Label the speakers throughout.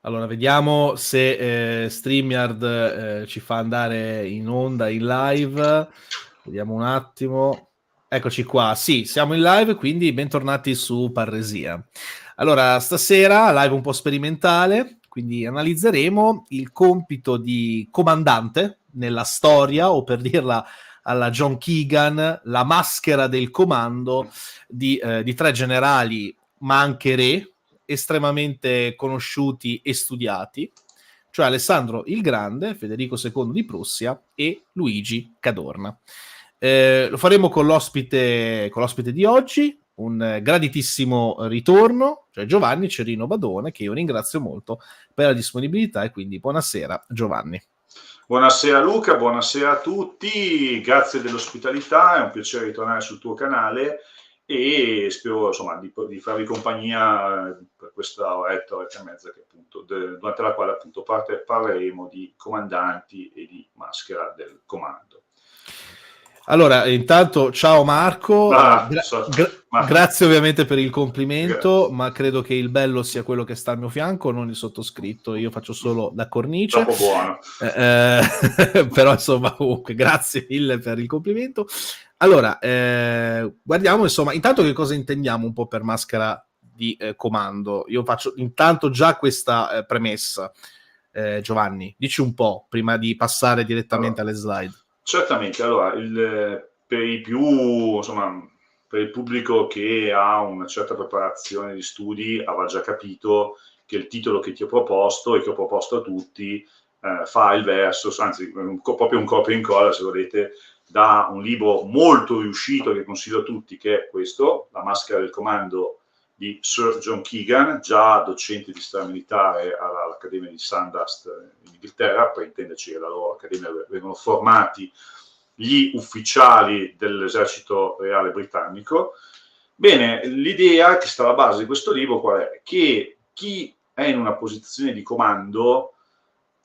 Speaker 1: Allora, vediamo se StreamYard ci fa andare in onda, in live. Vediamo un attimo. Eccoci qua. Sì, siamo in live, quindi bentornati su Parresia. Allora, stasera, live un po' sperimentale, quindi analizzeremo il compito di comandante nella storia, o per dirla alla John Keegan, la maschera del comando di tre generali, ma anche re, estremamente conosciuti e studiati, cioè Alessandro il Grande, Federico II di Prussia e Luigi Cadorna. Lo faremo con l'ospite di oggi, un graditissimo ritorno, cioè Giovanni Cerino Badone, che io ringrazio molto per la disponibilità, e quindi buonasera Giovanni.
Speaker 2: Buonasera Luca, buonasera a tutti, grazie dell'ospitalità, è un piacere ritornare sul tuo canale e spero insomma di farvi compagnia per questa oretta e mezza che, appunto, durante la quale appunto parleremo di comandanti e di maschera del comando.
Speaker 1: Allora, intanto ciao Marco,
Speaker 2: Ma
Speaker 1: grazie ovviamente per il complimento, ma credo che il bello sia quello che sta al mio fianco, non il sottoscritto, io faccio solo da cornice.
Speaker 2: troppo buono.
Speaker 1: Però insomma comunque grazie mille per il complimento. Allora, guardiamo insomma, intanto che cosa intendiamo un po' per maschera di comando. Io faccio intanto già questa premessa. Giovanni, dici un po' prima di passare direttamente alle slide.
Speaker 2: Certamente, allora, per i più, insomma, per il pubblico che ha una certa preparazione di studi, avrà già capito che il titolo che ti ho proposto e che ho proposto a tutti fa il verso, anzi, proprio un copia e incolla, se volete, da un libro molto riuscito che consiglio a tutti, che è questo, La maschera del comando di Sir John Keegan, già docente di storia militare all'Accademia di Sandhurst in Inghilterra. Per intenderci, alla loro accademia vengono formati gli ufficiali dell'esercito reale britannico. Bene, l'idea che sta alla base di questo libro qual è? Che chi è in una posizione di comando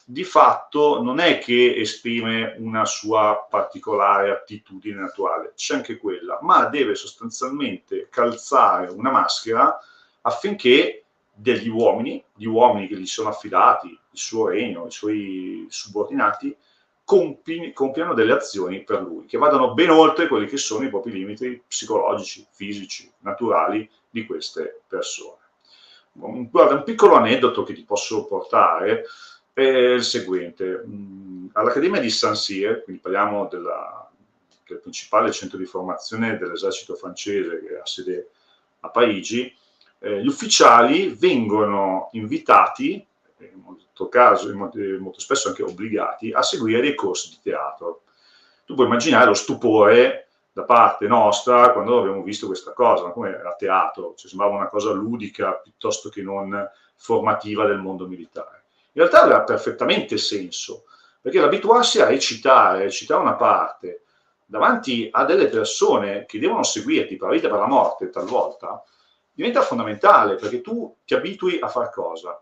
Speaker 2: di fatto non è che esprime una sua particolare attitudine naturale, c'è anche quella, ma deve sostanzialmente calzare una maschera affinché degli uomini, gli uomini che gli sono affidati, il suo regno, i suoi subordinati, compiano delle azioni per lui, che vadano ben oltre quelli che sono i propri limiti psicologici, fisici, naturali di queste persone. Guarda, un piccolo aneddoto che ti posso portare è il seguente. All'Accademia di Saint-Cyr, quindi parliamo del principale centro di formazione dell'esercito francese che ha sede a Parigi, gli ufficiali vengono invitati, in molto spesso anche obbligati, a seguire dei corsi di teatro. Tu puoi immaginare lo stupore da parte nostra quando abbiamo visto questa cosa, ma come a teatro, cioè, sembrava una cosa ludica piuttosto che non formativa del mondo militare. In realtà aveva perfettamente senso, perché l'abituarsi a recitare una parte davanti a delle persone che devono seguirti per la vita e per la morte talvolta, diventa fondamentale, perché tu ti abitui a far cosa?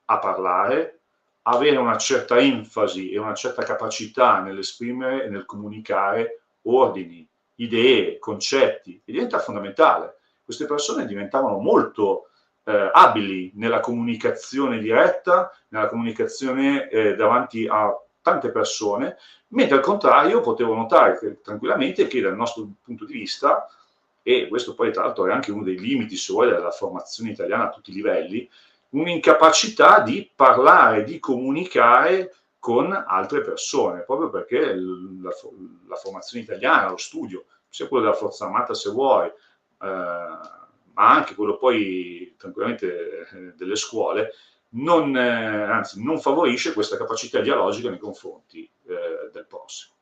Speaker 2: A parlare, avere una certa enfasi e una certa capacità nell'esprimere e nel comunicare ordini, idee, concetti, e diventa fondamentale. Queste persone diventavano molto abili nella comunicazione diretta, nella comunicazione davanti a tante persone, mentre al contrario potevo notare tranquillamente che dal nostro punto di vista, e questo poi tra l'altro è anche uno dei limiti, se vuoi, della formazione italiana a tutti i livelli, un'incapacità di parlare, di comunicare con altre persone, proprio perché la formazione italiana, lo studio, sia quello della Forza Armata se vuoi, ma anche quello poi tranquillamente delle scuole, anzi non favorisce questa capacità dialogica nei confronti del prossimo.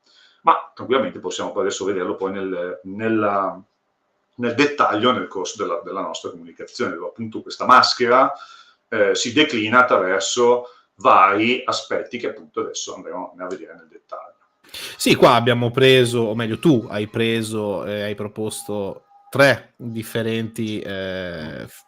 Speaker 2: Ma tranquillamente possiamo adesso vederlo poi nel dettaglio nel corso della nostra comunicazione, dove appunto questa maschera si declina attraverso vari aspetti che appunto adesso andremo a vedere nel dettaglio.
Speaker 1: Sì, qua abbiamo preso, o meglio tu hai preso, hai proposto tre differenti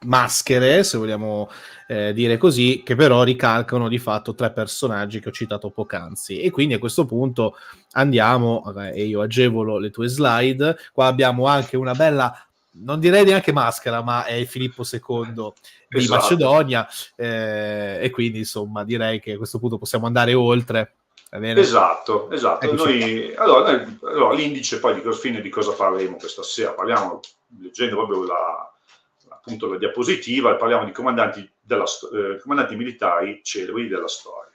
Speaker 1: maschere, se vogliamo dire così, che però ricalcano di fatto tre personaggi che ho citato poc'anzi. E quindi a questo punto andiamo, e io agevolo le tue slide, qua abbiamo anche una bella non direi neanche maschera, ma è Filippo II di
Speaker 2: Esatto.
Speaker 1: Macedonia, e quindi insomma direi che a questo punto possiamo andare oltre. Va bene?
Speaker 2: Esatto.
Speaker 1: Eccoci qua.
Speaker 2: Allora, l'indice poi di fine di cosa parleremo questa sera? Parliamo, leggendo proprio appunto la diapositiva, parliamo di comandanti militari celebri della storia.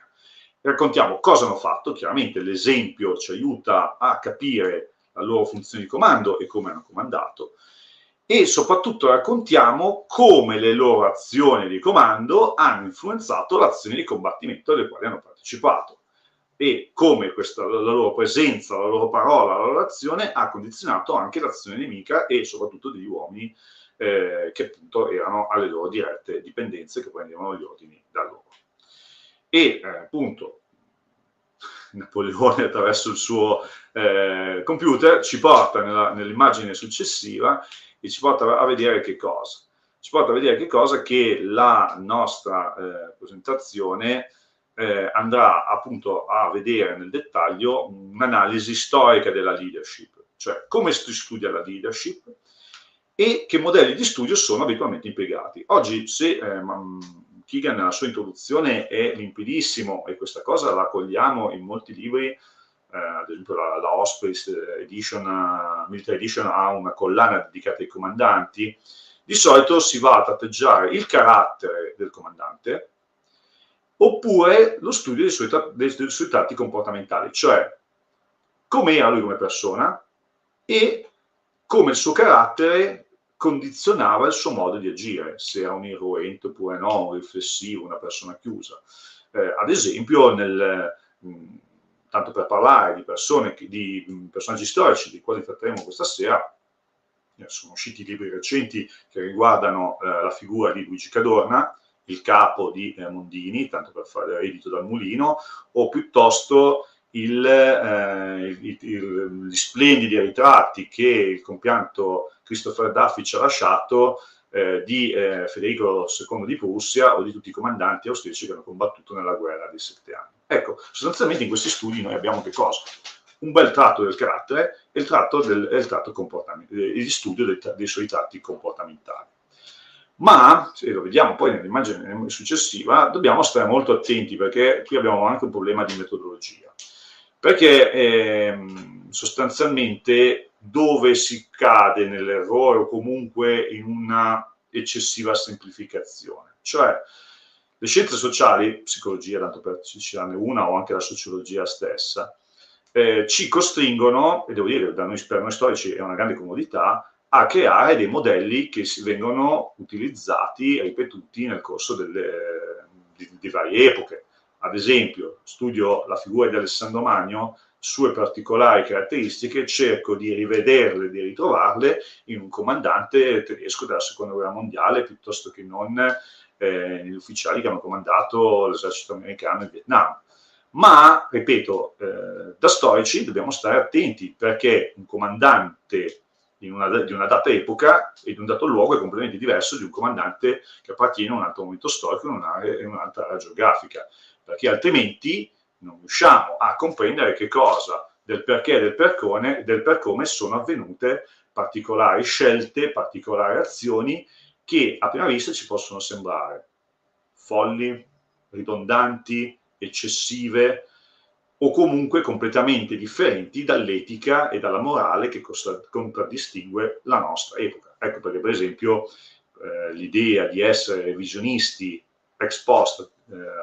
Speaker 2: Raccontiamo cosa hanno fatto, chiaramente l'esempio ci aiuta a capire la loro funzione di comando e come hanno comandato, e soprattutto raccontiamo come le loro azioni di comando hanno influenzato l'azione di combattimento alle quali hanno partecipato, e come la loro presenza, la loro parola, la loro azione ha condizionato anche l'azione nemica e soprattutto degli uomini che appunto erano alle loro dirette dipendenze, che prendevano gli ordini da loro. E appunto Napoleone, attraverso il suo computer, ci porta nell'immagine successiva e ci porta a vedere che cosa? Ci porta a vedere che cosa? Che la nostra presentazione andrà appunto a vedere nel dettaglio un'analisi storica della leadership, cioè come si studia la leadership e che modelli di studio sono abitualmente impiegati. Oggi, se Keegan nella sua introduzione è limpidissimo, e questa cosa la cogliamo in molti libri, ad esempio la Osprey Edition, Military Edition ha una collana dedicata ai comandanti. Di solito si va a tratteggiare il carattere del comandante oppure lo studio dei suoi tratti comportamentali, cioè come era lui come persona e come il suo carattere condizionava il suo modo di agire, se era un irruente oppure no, un riflessivo, una persona chiusa. Ad esempio, tanto per parlare di personaggi storici di quali tratteremo questa sera, sono usciti libri recenti che riguardano la figura di Luigi Cadorna, il capo di Mondini, tanto per fare edito dal Mulino, o piuttosto gli splendidi ritratti che il compianto Christopher Duffy ci ha lasciato di Federico II di Prussia o di tutti i comandanti austriaci che hanno combattuto nella guerra dei 7 anni. Ecco, sostanzialmente in questi studi noi abbiamo che cosa? Un bel tratto del carattere e il tratto di studio dei suoi tratti comportamentali. Ma, se lo vediamo poi nell'immagine successiva, dobbiamo stare molto attenti, perché qui abbiamo anche un problema di metodologia. Perché sostanzialmente dove si cade nell'errore o comunque in una eccessiva semplificazione? Cioè, le scienze sociali, psicologia, tanto per citarne una, o anche la sociologia stessa, ci costringono, e devo dire per noi storici è una grande comodità, a creare dei modelli che vengono utilizzati e ripetuti nel corso di varie epoche. Ad esempio, studio la figura di Alessandro Magno, sue particolari caratteristiche, cerco di rivederle, di ritrovarle in un comandante tedesco della Seconda Guerra Mondiale, piuttosto che non negli ufficiali che hanno comandato l'esercito americano in Vietnam. Ma, ripeto, da storici dobbiamo stare attenti, perché un comandante di una data epoca e di un dato luogo è completamente diverso di un comandante che appartiene a un altro momento storico in un'altra area geografica, perché altrimenti non riusciamo a comprendere che cosa, del perché e del per come sono avvenute particolari scelte, particolari azioni che a prima vista ci possono sembrare folli, ridondanti, eccessive, o comunque completamente differenti dall'etica e dalla morale che contraddistingue la nostra epoca. Ecco perché, per esempio, l'idea di essere visionisti ex post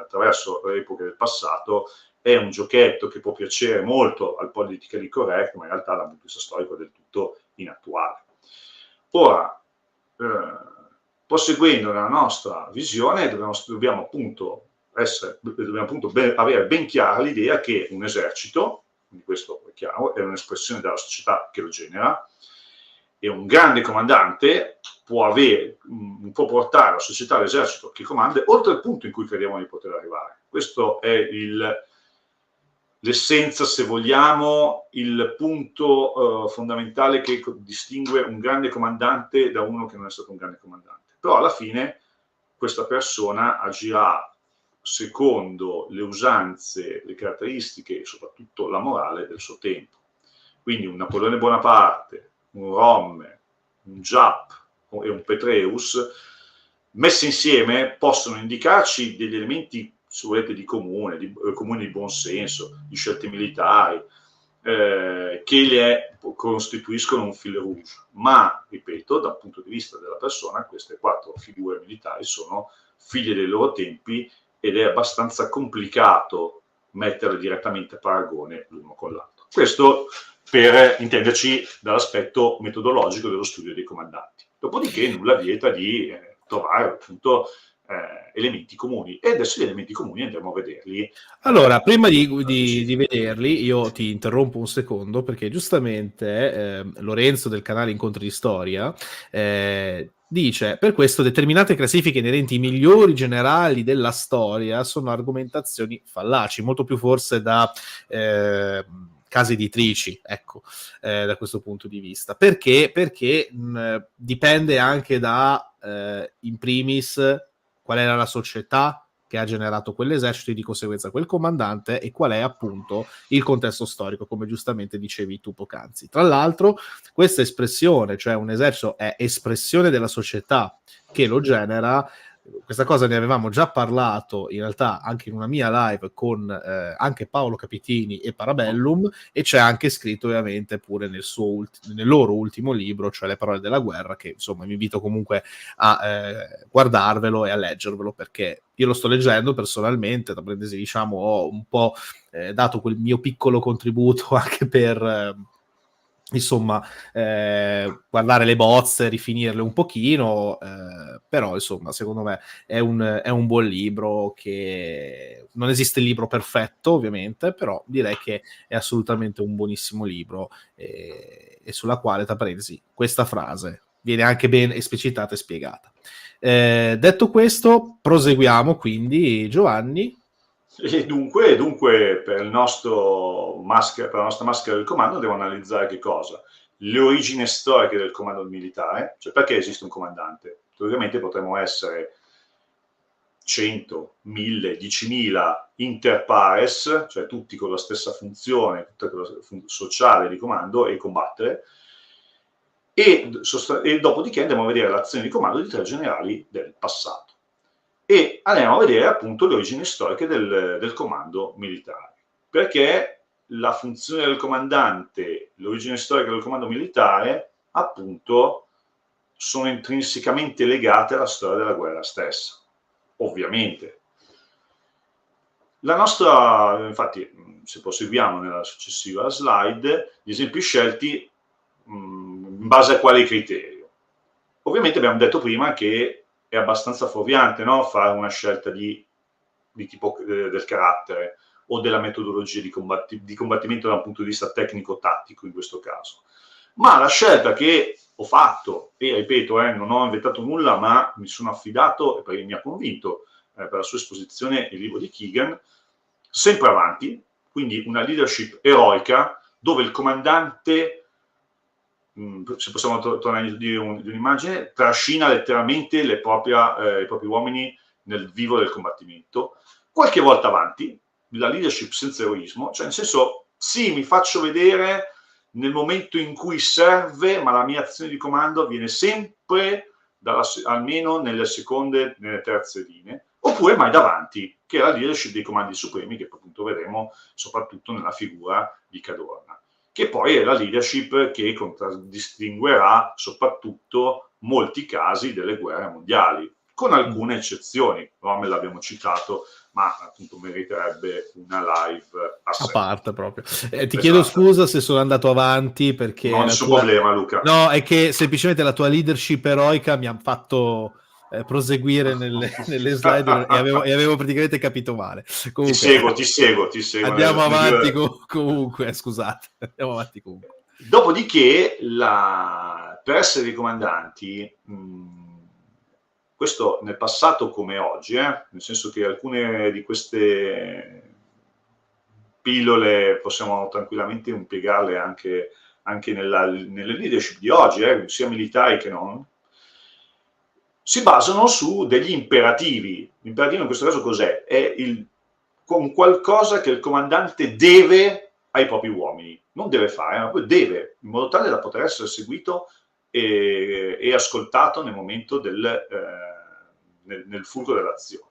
Speaker 2: attraverso le epoche del passato è un giochetto che può piacere molto al politically correct, ma in realtà dal punto di vista storico è del tutto inattuale. Ora, proseguendo nella nostra visione, dobbiamo appunto avere ben chiara l'idea che un esercito, quindi questo è chiaro, è un'espressione della società che lo genera, e un grande comandante può portare la società, l'esercito che comanda, oltre il punto in cui crediamo di poter arrivare. Questo è l'essenza, se vogliamo, il punto fondamentale che distingue un grande comandante da uno che non è stato un grande comandante. Però alla fine questa persona agirà secondo le usanze, le caratteristiche e soprattutto la morale del suo tempo. Quindi un Napoleone Bonaparte, un Rommel, un Giap e un Petreus, messi insieme possono indicarci degli elementi, se volete, di comune, di buon senso, di scelte militari, che costituiscono un fil rouge. Ma, ripeto, dal punto di vista della persona, queste 4 figure militari sono figlie dei loro tempi ed è abbastanza complicato metterle direttamente a paragone l'uno con l'altro. Questo per intenderci dall'aspetto metodologico dello studio dei comandanti. Dopodiché nulla vieta di trovare appunto elementi comuni, e adesso gli elementi comuni andremo a vederli.
Speaker 1: Allora, prima di vederli, io ti interrompo un secondo, perché giustamente Lorenzo del canale Incontri di Storia dice: per questo determinate classifiche inerenti ai migliori generali della storia sono argomentazioni fallaci, molto più forse da case editrici, ecco, da questo punto di vista. Perché? Perché dipende anche da, in primis, qual era la società che ha generato quell'esercito e di conseguenza quel comandante, e qual è appunto il contesto storico, come giustamente dicevi tu poc'anzi. Tra l'altro, questa espressione, cioè un esercito è espressione della società che lo genera, questa cosa ne avevamo già parlato in realtà anche in una mia live con anche Paolo Capitini e Parabellum, e c'è anche scritto ovviamente pure nel loro ultimo libro, cioè Le parole della guerra, che insomma vi invito comunque a guardarvelo e a leggervelo, perché io lo sto leggendo personalmente, tra parentesi, diciamo, ho un po' dato quel mio piccolo contributo anche per insomma guardare le bozze, rifinirle un pochino, però insomma secondo me è un buon libro, che non esiste il libro perfetto ovviamente, però direi che è assolutamente un buonissimo libro, e sulla quale, tra parentesi, questa frase viene anche ben esplicitata e spiegata. Detto questo, proseguiamo quindi, Giovanni.
Speaker 2: E dunque per la nostra maschera del comando devo analizzare che cosa? Le origini storiche del comando militare, cioè perché esiste un comandante. Teoricamente potremmo essere 100, 1000, 10.000 inter pares, cioè tutti con la stessa funzione, tutta quella sociale di comando, e combattere, e dopodiché andiamo a vedere l'azione di comando di 3 generali del passato. E andiamo a vedere appunto le origini storiche del comando militare, perché la funzione del comandante, l'origine storica del comando militare, appunto, sono intrinsecamente legate alla storia della guerra stessa, ovviamente. La nostra, infatti, se proseguiamo nella successiva slide, gli esempi scelti in base a quale criterio. Ovviamente abbiamo detto prima che è abbastanza fuorviante, no? Fare una scelta di tipo del carattere o della metodologia di combattimento da un punto di vista tecnico-tattico in questo caso. Ma la scelta che ho fatto, e ripeto, non ho inventato nulla, ma mi sono affidato, perché mi ha convinto per la sua esposizione il libro di Keegan, sempre avanti, quindi una leadership eroica, dove il comandante, se possiamo tornare a dire un'immagine, trascina letteralmente i propri uomini nel vivo del combattimento, qualche volta avanti, la leadership senza eroismo, cioè nel senso, sì, mi faccio vedere nel momento in cui serve, ma la mia azione di comando avviene sempre almeno nelle seconde, nelle terze linee, oppure mai davanti, che è la leadership dei comandi supremi, che appunto vedremo soprattutto nella figura di Cadorna, che poi è la leadership che contraddistinguerà soprattutto molti casi delle guerre mondiali, con alcune eccezioni. Rommel l'abbiamo citato, ma appunto meriterebbe una live a
Speaker 1: parte proprio. Ti chiedo scusa se sono andato avanti, perché
Speaker 2: non nessun problema, Luca.
Speaker 1: No, è che semplicemente la tua leadership eroica mi ha fatto proseguire nelle slide e avevo praticamente capito male. Comunque,
Speaker 2: ti seguo.
Speaker 1: Andiamo avanti comunque, scusate. Andiamo avanti comunque.
Speaker 2: Dopodiché, per essere dei comandanti, questo nel passato come oggi, nel senso che alcune di queste pillole possiamo tranquillamente impiegarle anche nelle leadership di oggi, sia militari che non, si basano su degli imperativi. L'imperativo in questo caso cos'è? È con qualcosa che il comandante deve ai propri uomini. Non deve fare, ma poi deve, in modo tale da poter essere seguito e ascoltato nel momento nel fulcro dell'azione.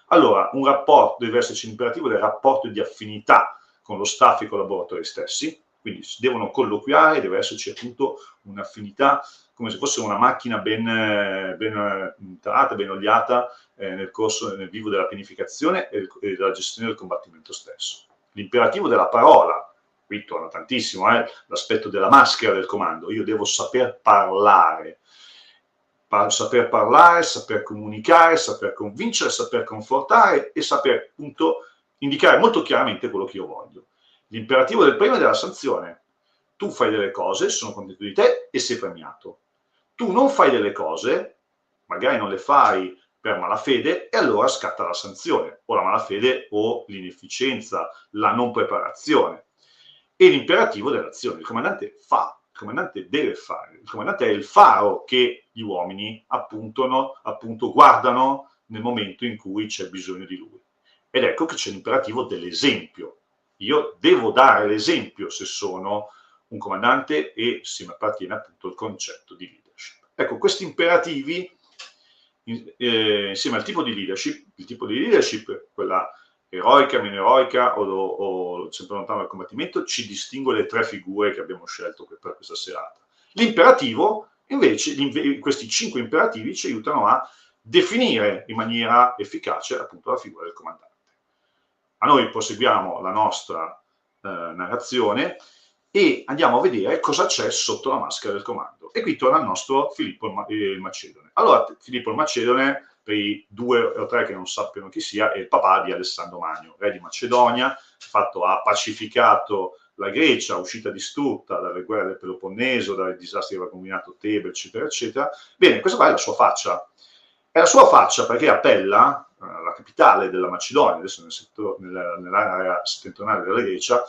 Speaker 2: Allora, un rapporto deve esserci l'imperativo del rapporto di affinità con lo staff e i collaboratori stessi, quindi si devono colloquiare, deve esserci appunto un'affinità come se fosse una macchina ben entrata, ben oliata nel vivo della pianificazione e della gestione del combattimento stesso. L'imperativo della parola, qui torna tantissimo l'aspetto della maschera del comando, io devo saper parlare, saper comunicare, saper convincere, saper confortare e saper appunto indicare molto chiaramente quello che io voglio. L'imperativo del premio è della sanzione. Tu fai delle cose, sono contento di te e sei premiato. Tu non fai delle cose, magari non le fai per malafede, e allora scatta la sanzione, o la malafede o l'inefficienza, la non preparazione. E l'imperativo dell'azione. Il comandante fa, il comandante deve fare, il comandante è il faro che gli uomini appunto guardano nel momento in cui c'è bisogno di lui. Ed ecco che c'è l'imperativo dell'esempio. Io devo dare l'esempio se sono un comandante e se mi appartiene appunto il concetto di leadership. Ecco, questi imperativi, insieme al tipo di leadership, il tipo di leadership, quella eroica, meno eroica o sempre lontano dal combattimento, ci distingue le tre figure che abbiamo scelto per questa serata. L'imperativo, invece, questi 5 imperativi ci aiutano a definire in maniera efficace appunto la figura del comandante. A noi proseguiamo la nostra narrazione e andiamo a vedere cosa c'è sotto la maschera del comando. E qui torna il nostro Filippo il Macedone. Allora, Filippo il Macedone, per i 2 o 3 che non sappiano chi sia, è il papà di Alessandro Magno, re di Macedonia, ha pacificato la Grecia, uscita distrutta dalle guerre del Peloponneso, dai disastri che aveva combinato Tebe, eccetera, eccetera. Bene, questa qua è la sua faccia. È la sua faccia perché a Pella, la capitale della Macedonia, adesso nell'area settentrionale della Grecia,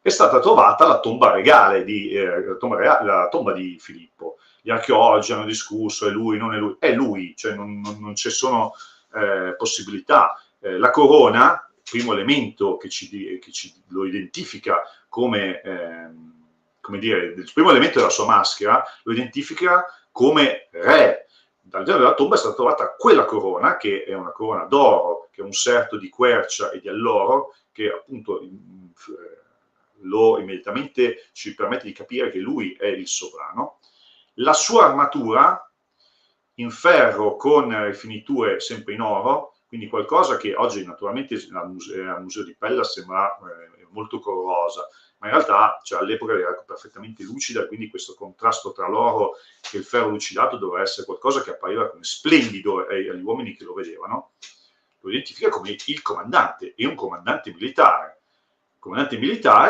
Speaker 2: è stata trovata la tomba regale, la tomba di Filippo. Gli archeologi hanno discusso, è lui, non è lui, è lui, cioè non ci sono possibilità. La corona, il primo elemento che lo identifica come dire, il primo elemento della sua maschera, lo identifica come re. All'interno della tomba è stata trovata quella corona, che è una corona d'oro, che è un serto di quercia e di alloro, che appunto immediatamente ci permette di capire che lui è il sovrano. La sua armatura in ferro con rifiniture sempre in oro, quindi qualcosa che oggi naturalmente al Museo di Pella sembra molto corrosa, ma in realtà all'epoca era perfettamente lucida, quindi questo contrasto tra l'oro e il ferro lucidato doveva essere qualcosa che appariva come splendido agli uomini che lo vedevano. Lo identifica come il comandante, e un comandante militare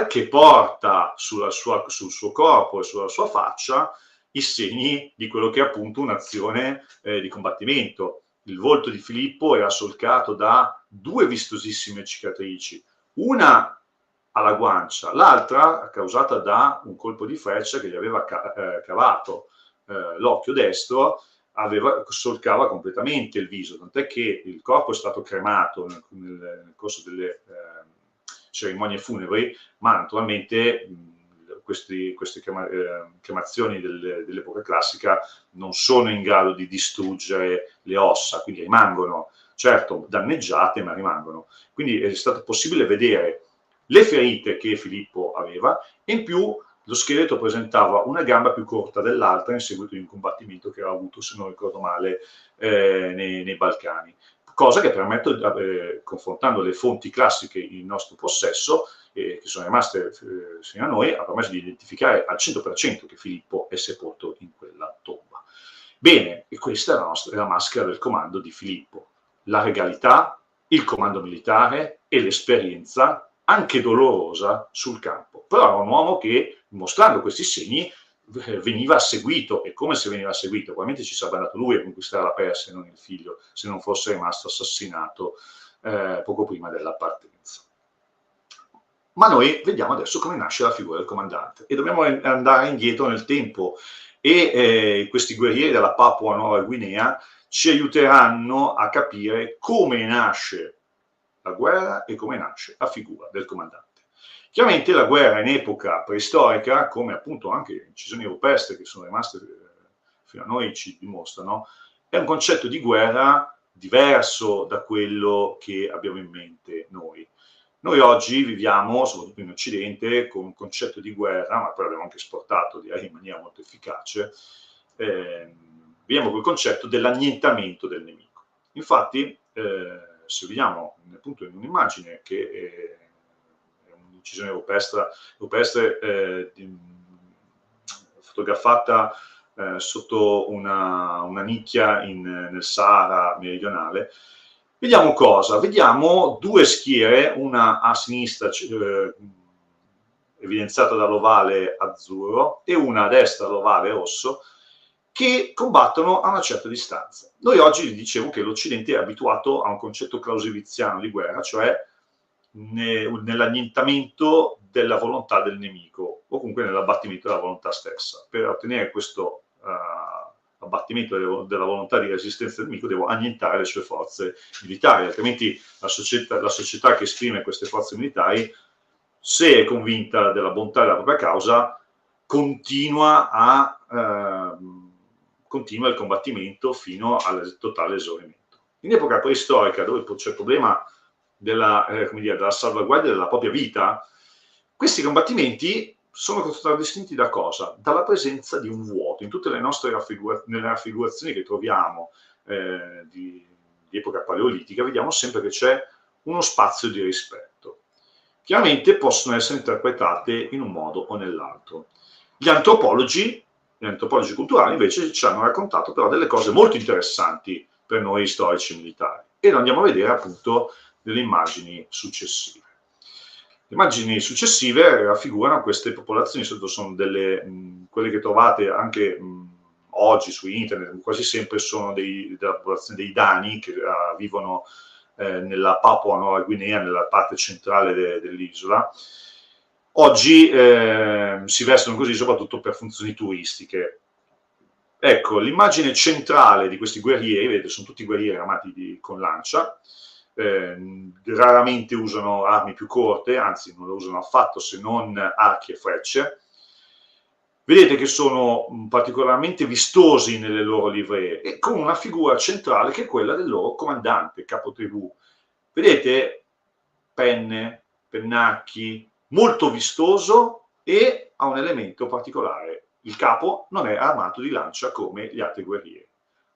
Speaker 2: che porta sul suo corpo e sulla sua faccia i segni di quello che è appunto un'azione di combattimento. Il volto di Filippo era solcato da 2 vistosissime cicatrici, una alla guancia, l'altra causata da un colpo di freccia che gli aveva cavato l'occhio destro, solcava completamente il viso, tant'è che il corpo è stato cremato nel corso delle cerimonie funebri, ma naturalmente queste cremazioni dell'epoca classica non sono in grado di distruggere le ossa, quindi rimangono, certo, danneggiate, ma rimangono. Quindi è stato possibile vedere le ferite che Filippo aveva, e in più lo scheletro presentava una gamba più corta dell'altra in seguito di un combattimento che aveva avuto, se non ricordo male, nei Balcani. Cosa che permette, confrontando le fonti classiche in nostro possesso, che sono rimaste fino a noi, ha permesso di identificare al 100% che Filippo è sepolto in quella tomba. Bene, e questa è la maschera del comando di Filippo. La regalità, il comando militare e l'esperienza, anche dolorosa, sul campo. Però era un uomo che, mostrando questi segni, veniva seguito, e come se veniva seguito? Probabilmente ci sarebbe andato lui a conquistare la Persia e non il figlio, se non fosse rimasto assassinato poco prima della partenza. Ma noi vediamo adesso come nasce la figura del comandante, e dobbiamo andare indietro nel tempo, e questi guerrieri della Papua Nuova Guinea ci aiuteranno a capire come nasce la guerra e come nasce la figura del comandante. Chiaramente la guerra in epoca preistorica, come appunto anche incisioni rupestri che sono rimaste fino a noi ci dimostrano, è un concetto di guerra diverso da quello che abbiamo in mente noi. Noi oggi viviamo, soprattutto in Occidente, con un concetto di guerra, ma poi l'abbiamo anche esportato, direi, in maniera molto efficace, viviamo col concetto dell'annientamento del nemico. Infatti, se vediamo appunto in un'immagine che è un'incisione rupestre fotografata sotto una nicchia nel Sahara meridionale, vediamo cosa? Vediamo due schiere, una a sinistra evidenziata dall'ovale azzurro e una a destra dall'ovale rosso, che combattono a una certa distanza. Noi oggi vi dicevo che l'Occidente è abituato a un concetto clausewitziano di guerra, cioè nell'annientamento della volontà del nemico, o comunque nell'abbattimento della volontà stessa. Per ottenere questo abbattimento della volontà di resistenza del nemico devo annientare le sue forze militari, altrimenti la società che esprime queste forze militari, se è convinta della bontà della propria causa, continua il combattimento fino al totale esaurimento. In epoca preistorica, dove c'è il problema della salvaguardia della propria vita, questi combattimenti sono contraddistinti da cosa? Dalla presenza di un vuoto. In tutte le nostre raffigurazioni che troviamo di epoca paleolitica, vediamo sempre che c'è uno spazio di rispetto. Chiaramente possono essere interpretate in un modo o nell'altro. Gli antropologi culturali invece ci hanno raccontato però delle cose molto interessanti per noi storici militari, e lo andiamo a vedere appunto nelle immagini successive. Le immagini successive raffigurano queste popolazioni, sono quelle che trovate anche oggi su internet, quasi sempre sono della popolazione dei Dani che vivono nella Papua Nuova Guinea, nella parte centrale dell'isola. Oggi si vestono così soprattutto per funzioni turistiche. Ecco, l'immagine centrale di questi guerrieri, vedete, sono tutti guerrieri armati con lancia, raramente usano armi più corte, anzi non lo usano affatto se non archi e frecce. Vedete che sono particolarmente vistosi nelle loro livree e con una figura centrale che è quella del loro comandante, capotribù. Vedete penne, pennacchi, molto vistoso, e ha un elemento particolare: il capo non è armato di lancia come gli altri guerrieri.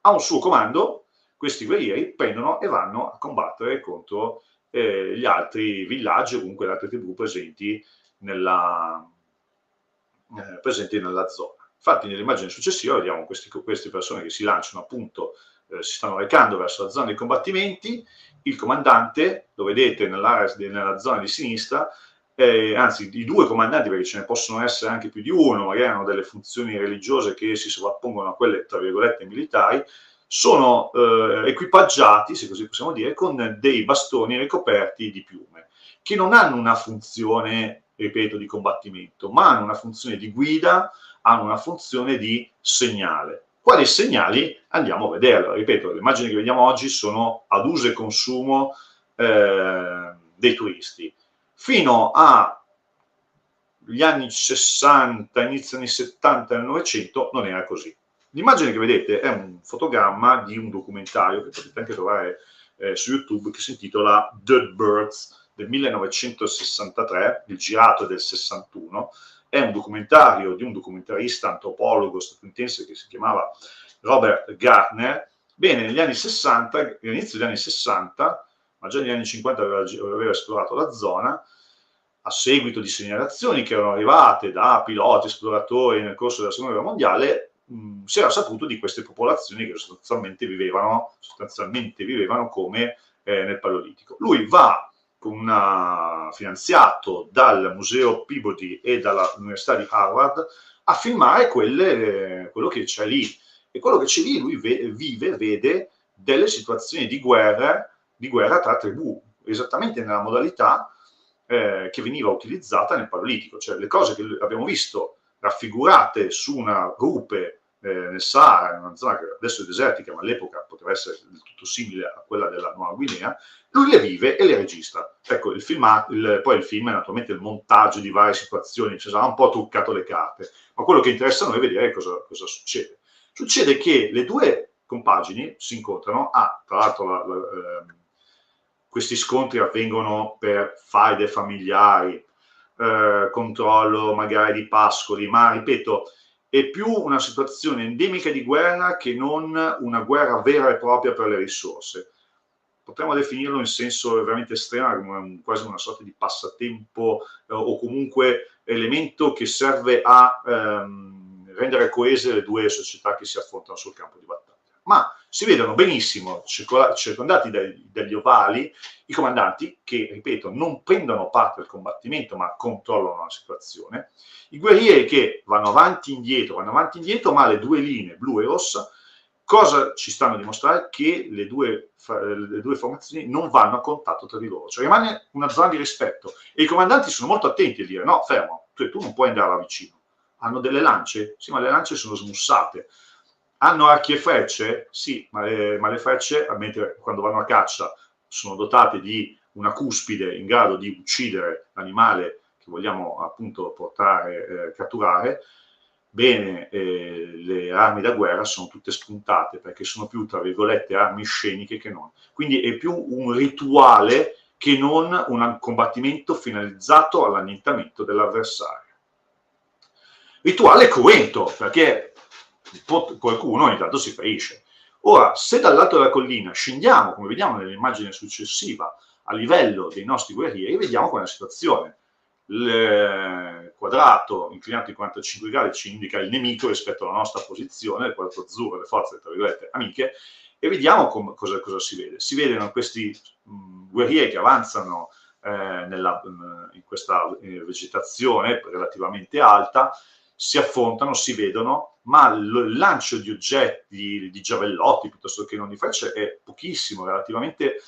Speaker 2: Ha un suo comando, questi guerrieri prendono e vanno a combattere contro gli altri villaggi o comunque le altre tribù presenti nella zona. Infatti nell'immagine successiva vediamo queste persone che si lanciano appunto, si stanno recando verso la zona dei combattimenti. Il comandante, lo vedete nella zona di sinistra, anzi i due comandanti, perché ce ne possono essere anche più di uno, magari hanno delle funzioni religiose che si sovrappongono a quelle tra virgolette militari, sono equipaggiati, se così possiamo dire, con dei bastoni ricoperti di piume, che non hanno una funzione, ripeto, di combattimento, ma hanno una funzione di guida, hanno una funzione di segnale. Quali segnali? Andiamo a vederlo. Ripeto, le immagini che vediamo oggi sono ad uso e consumo dei turisti. Fino agli anni 60, inizio anni 70 del Novecento non era così. L'immagine che vedete è un fotogramma di un documentario che potete anche trovare su YouTube, che si intitola Dead Birds, del 1963, il girato è del 61. È un documentario di un documentarista antropologo statunitense che si chiamava Robert Gardner. Bene, negli anni 60, all'inizio degli anni 60, ma già negli anni 50 aveva esplorato la zona, a seguito di segnalazioni che erano arrivate da piloti, esploratori nel corso della Seconda Guerra Mondiale, si era saputo di queste popolazioni che sostanzialmente vivevano come nel Paleolitico. Lui va finanziato dal Museo Peabody e dall'Università di Harvard a filmare quello che c'è lì. E quello che c'è lì lui vede delle situazioni di guerra tra tribù, esattamente nella modalità che veniva utilizzata nel Paleolitico. Cioè le cose che abbiamo visto raffigurate su una rupe nel Sahara, in una zona che adesso è desertica, ma all'epoca poteva essere del tutto simile a quella della Nuova Guinea, lui le vive e le registra. Ecco, poi il film è naturalmente il montaggio di varie situazioni, cioè sarà un po' truccato le carte, ma quello che interessa a noi è vedere cosa succede. Succede che le due compagini si incontrano, tra l'altro questi scontri avvengono per faide familiari, controllo magari di pascoli, ma ripeto, è più una situazione endemica di guerra che non una guerra vera e propria per le risorse. Potremmo definirlo in senso veramente estremo, come quasi una sorta di passatempo o comunque elemento che serve a rendere coese le due società che si affrontano sul campo di battaglia. Ma si vedono benissimo, circondati dagli ovali, i comandanti che, ripeto, non prendono parte al combattimento ma controllano la situazione, i guerrieri che vanno avanti e indietro, ma le due linee blu e rossa cosa ci stanno a dimostrare? Che le due formazioni non vanno a contatto tra di loro, cioè rimane una zona di rispetto e i comandanti sono molto attenti a dire no, fermo, tu non puoi andare là vicino. Hanno delle lance? Sì, ma le lance sono smussate. Hanno archi e frecce? Sì, ma le frecce, mentre quando vanno a caccia, sono dotate di una cuspide in grado di uccidere l'animale che vogliamo appunto catturare. Bene, le armi da guerra sono tutte spuntate perché sono più, tra virgolette, armi sceniche che non. Quindi è più un rituale che non un combattimento finalizzato all'annientamento dell'avversario. Rituale cruento, perché qualcuno ogni tanto si ferisce. Ora, se dall'alto della collina scendiamo, come vediamo nell'immagine successiva, a livello dei nostri guerrieri, vediamo qual è la situazione. Il quadrato inclinato di 45 gradi ci indica il nemico rispetto alla nostra posizione, il quadrato azzurro, le forze, tra virgolette, amiche, e vediamo cosa si vede. Si vedono questi guerrieri che avanzano in questa vegetazione relativamente alta, si affrontano, si vedono, ma il lancio di oggetti, di giavellotti piuttosto che non di frecce è pochissimo, relativamente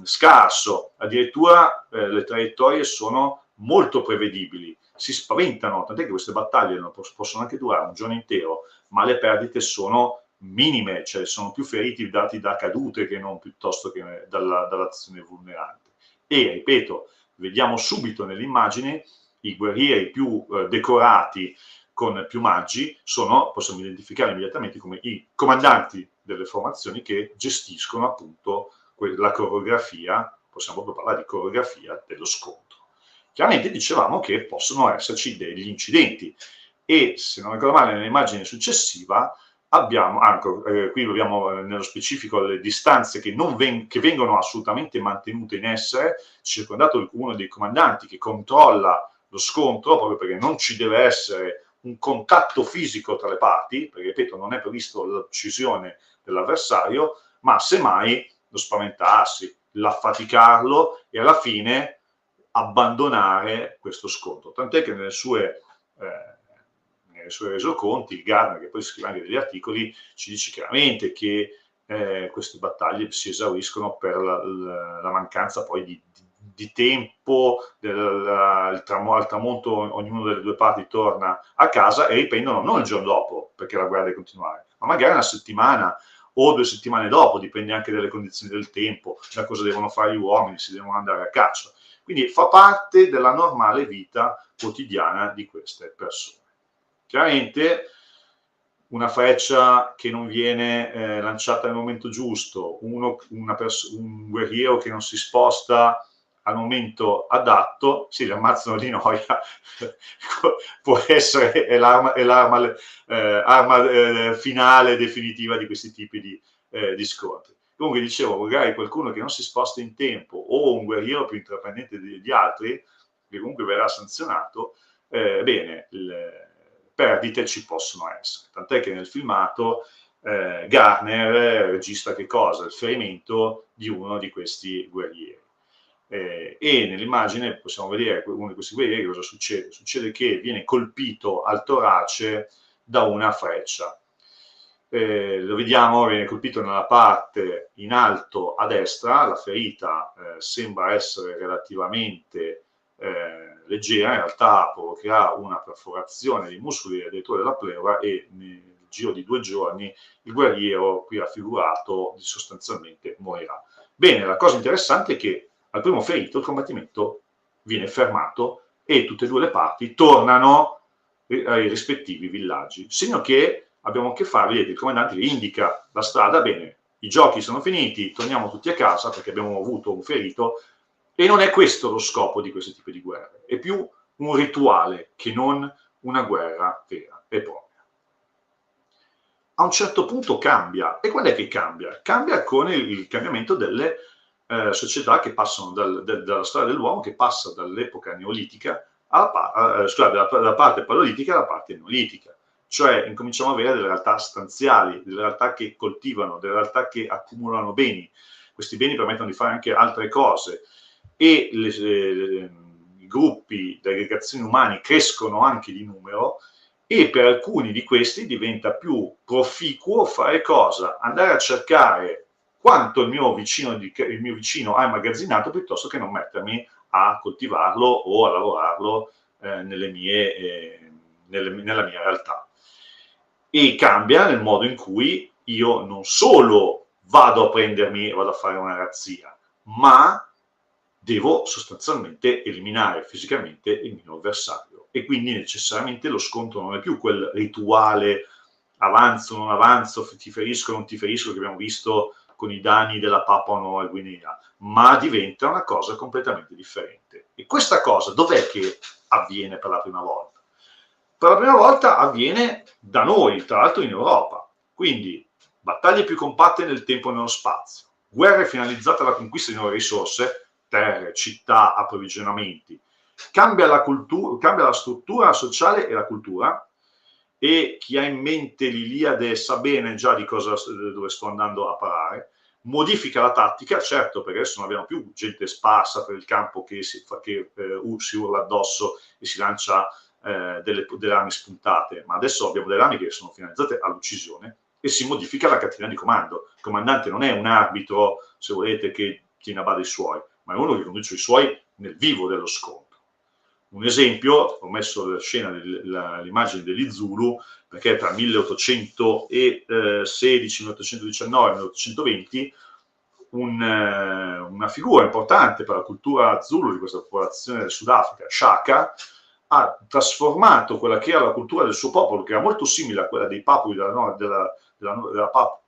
Speaker 2: scarso, addirittura le traiettorie sono molto prevedibili, si spaventano, tant'è che queste battaglie possono anche durare un giorno intero, ma le perdite sono minime, cioè sono più feriti dati da cadute che non piuttosto che dall'azione vulnerante. E, ripeto, vediamo subito nell'immagine i guerrieri più decorati con piumaggi possiamo identificare immediatamente come i comandanti delle formazioni che gestiscono appunto la coreografia, possiamo proprio parlare di coreografia dello scontro. Chiaramente dicevamo che possono esserci degli incidenti e, se non ricordo male, nell'immagine successiva abbiamo, anche qui vediamo nello specifico le distanze che vengono assolutamente mantenute in essere, circondato uno dei comandanti che controlla lo scontro, proprio perché non ci deve essere un contatto fisico tra le parti, perché ripeto non è previsto l'uccisione dell'avversario, ma semmai lo spaventarsi, l'affaticarlo e alla fine abbandonare questo scontro. Tant'è che nelle sue resoconti, il Gardner, che poi scrive anche degli articoli, ci dice chiaramente che queste battaglie si esauriscono per la mancanza poi di tempo, al tramonto ognuno delle due parti torna a casa e riprendono non il giorno dopo, perché la guerra deve continuare, ma magari una settimana o 2 settimane dopo, dipende anche dalle condizioni del tempo, da cosa devono fare gli uomini, se devono andare a caccia. Quindi fa parte della normale vita quotidiana di queste persone. Chiaramente una freccia che non viene lanciata nel momento giusto, un guerriero che non si sposta al momento adatto, si li ammazzano di noia, può essere l'arma finale definitiva di questi tipi di scontri. Comunque dicevo, magari qualcuno che non si sposta in tempo o un guerriero più intraprendente di altri, che comunque verrà sanzionato, bene, perdite ci possono essere. Tant'è che nel filmato Gardner registra che cosa? Il ferimento di uno di questi guerrieri. E nell'immagine possiamo vedere uno di questi guerrieri cosa succede. Succede che viene colpito al torace da una freccia. Lo vediamo, viene colpito nella parte in alto a destra, la ferita sembra essere relativamente leggera, in realtà provocherà una perforazione dei muscoli addirittura della pleura e nel giro di 2 giorni il guerriero qui raffigurato sostanzialmente morirà. Bene, la cosa interessante è che al primo ferito il combattimento viene fermato e tutte e 2 le parti tornano ai rispettivi villaggi, segno che abbiamo a che fare, vedete, il comandante vi indica la strada, bene, i giochi sono finiti, torniamo tutti a casa perché abbiamo avuto un ferito, e non è questo lo scopo di questo tipo di guerre, è più un rituale che non una guerra vera e propria. A un certo punto cambia, e quando è che cambia? Cambia con il cambiamento delle società che passano dalla storia dell'uomo, che passa dall'epoca neolitica dalla parte paleolitica alla parte neolitica. Cioè incominciamo ad avere delle realtà stanziali, delle realtà che coltivano, delle realtà che accumulano beni. Questi beni permettono di fare anche altre cose, e i gruppi, le aggregazioni umane crescono anche di numero, e per alcuni di questi diventa più proficuo fare cosa? Andare a cercare quanto il mio vicino ha immagazzinato, piuttosto che non mettermi a coltivarlo o a lavorarlo nella mia realtà. E cambia nel modo in cui io non solo vado a fare una razzia, ma devo sostanzialmente eliminare fisicamente il mio avversario, e quindi necessariamente lo scontro non è più quel rituale avanzo, non avanzo, ti ferisco, non ti ferisco, che abbiamo visto con i danni della Papua Nuova Guinea, ma diventa una cosa completamente differente. E questa cosa dov'è che avviene per la prima volta? Per la prima volta avviene da noi, tra l'altro in Europa. Quindi battaglie più compatte nel tempo e nello spazio, guerre finalizzate alla conquista di nuove risorse, terre, città, approvvigionamenti. Cambia la struttura sociale e la cultura, e chi ha in mente l'Iliade sa bene già dove sto andando a parare. Modifica la tattica, certo, perché adesso non abbiamo più gente sparsa per il campo che si urla addosso e si lancia delle armi spuntate, ma adesso abbiamo delle armi che sono finalizzate all'uccisione, e si modifica la catena di comando. Il comandante non è un arbitro, se volete, che tiene a bada i suoi, ma è uno che conduce i suoi nel vivo dello scontro. Un esempio, ho messo l'immagine degli Zulu, perché tra 1816, 1819 e 1820 una figura importante per la cultura Zulu di questa popolazione del Sudafrica, Shaka, ha trasformato quella che era la cultura del suo popolo, che era molto simile a quella dei Papui della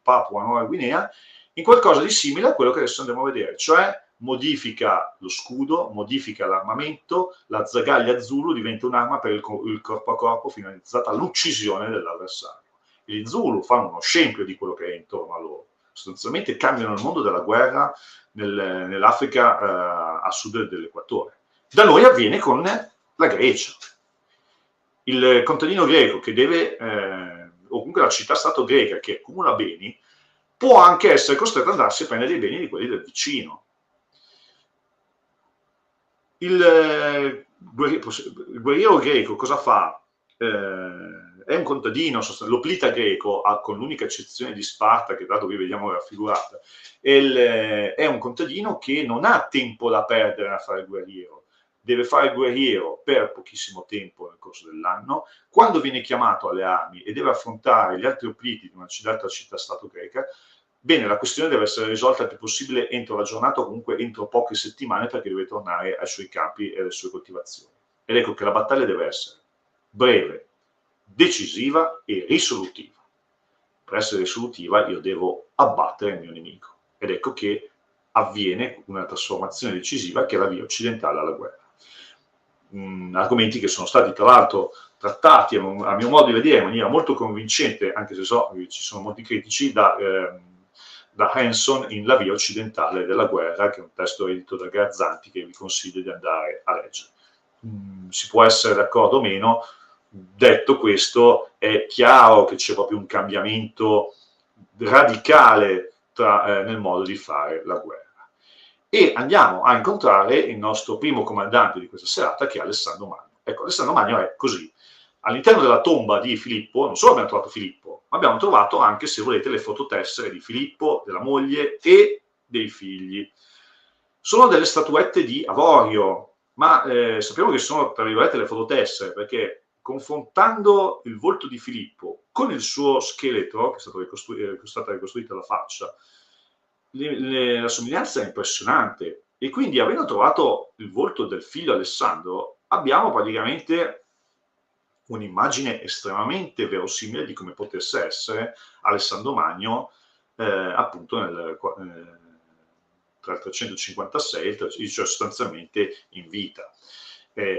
Speaker 2: Papua Nuova Guinea, in qualcosa di simile a quello che adesso andiamo a vedere, cioè modifica lo scudo, modifica l'armamento, la zagaglia Zulu diventa un'arma per il corpo a corpo finalizzata all'uccisione dell'avversario. Gli Zulu fanno uno scempio di quello che è intorno a loro, sostanzialmente cambiano il mondo della guerra nell'Africa a sud dell'equatore. Da noi avviene con la Grecia. Il contadino greco che deve, o comunque la città-stato greca che accumula beni, può anche essere costretto ad andarsi a prendere dei beni di quelli del vicino. Il guerriero greco cosa fa? È un contadino, l'oplita greco, con l'unica eccezione di Sparta, che dato qui vediamo raffigurata, è un contadino che non ha tempo da perdere a fare il guerriero, deve fare il guerriero per pochissimo tempo nel corso dell'anno. Quando viene chiamato alle armi e deve affrontare gli altri opliti di un'altra città-stato greca, bene, la questione deve essere risolta il più possibile entro la giornata, o comunque entro poche settimane, perché deve tornare ai suoi campi e alle sue coltivazioni. Ed ecco che la battaglia deve essere breve, decisiva e risolutiva. Per essere risolutiva io devo abbattere il mio nemico. Ed ecco che avviene una trasformazione decisiva, che è la via occidentale alla guerra. Argomenti che sono stati tra l'altro trattati, a mio modo di vedere, in maniera molto convincente, anche se so che ci sono molti critici, da Hanson in La via occidentale della guerra, che è un testo edito da Gazzanti che vi consiglio di andare a leggere. Si può essere d'accordo o meno. Detto questo, è chiaro che c'è proprio un cambiamento radicale nel modo di fare la guerra. E andiamo a incontrare il nostro primo comandante di questa serata, che è Alessandro Magno. Ecco, Alessandro Magno è così. All'interno della tomba di Filippo, non solo abbiamo trovato Filippo, ma abbiamo trovato anche, se volete, le fototessere di Filippo, della moglie e dei figli. Sono delle statuette di avorio, ma sappiamo che sono, tra virgolette, le fototessere, perché confrontando il volto di Filippo con il suo scheletro, che è stata ricostruita la faccia, la somiglianza è impressionante. E quindi, avendo trovato il volto del figlio Alessandro, abbiamo praticamente un'immagine estremamente verosimile di come potesse essere Alessandro Magno appunto tra il 356 e il 300, cioè sostanzialmente in vita.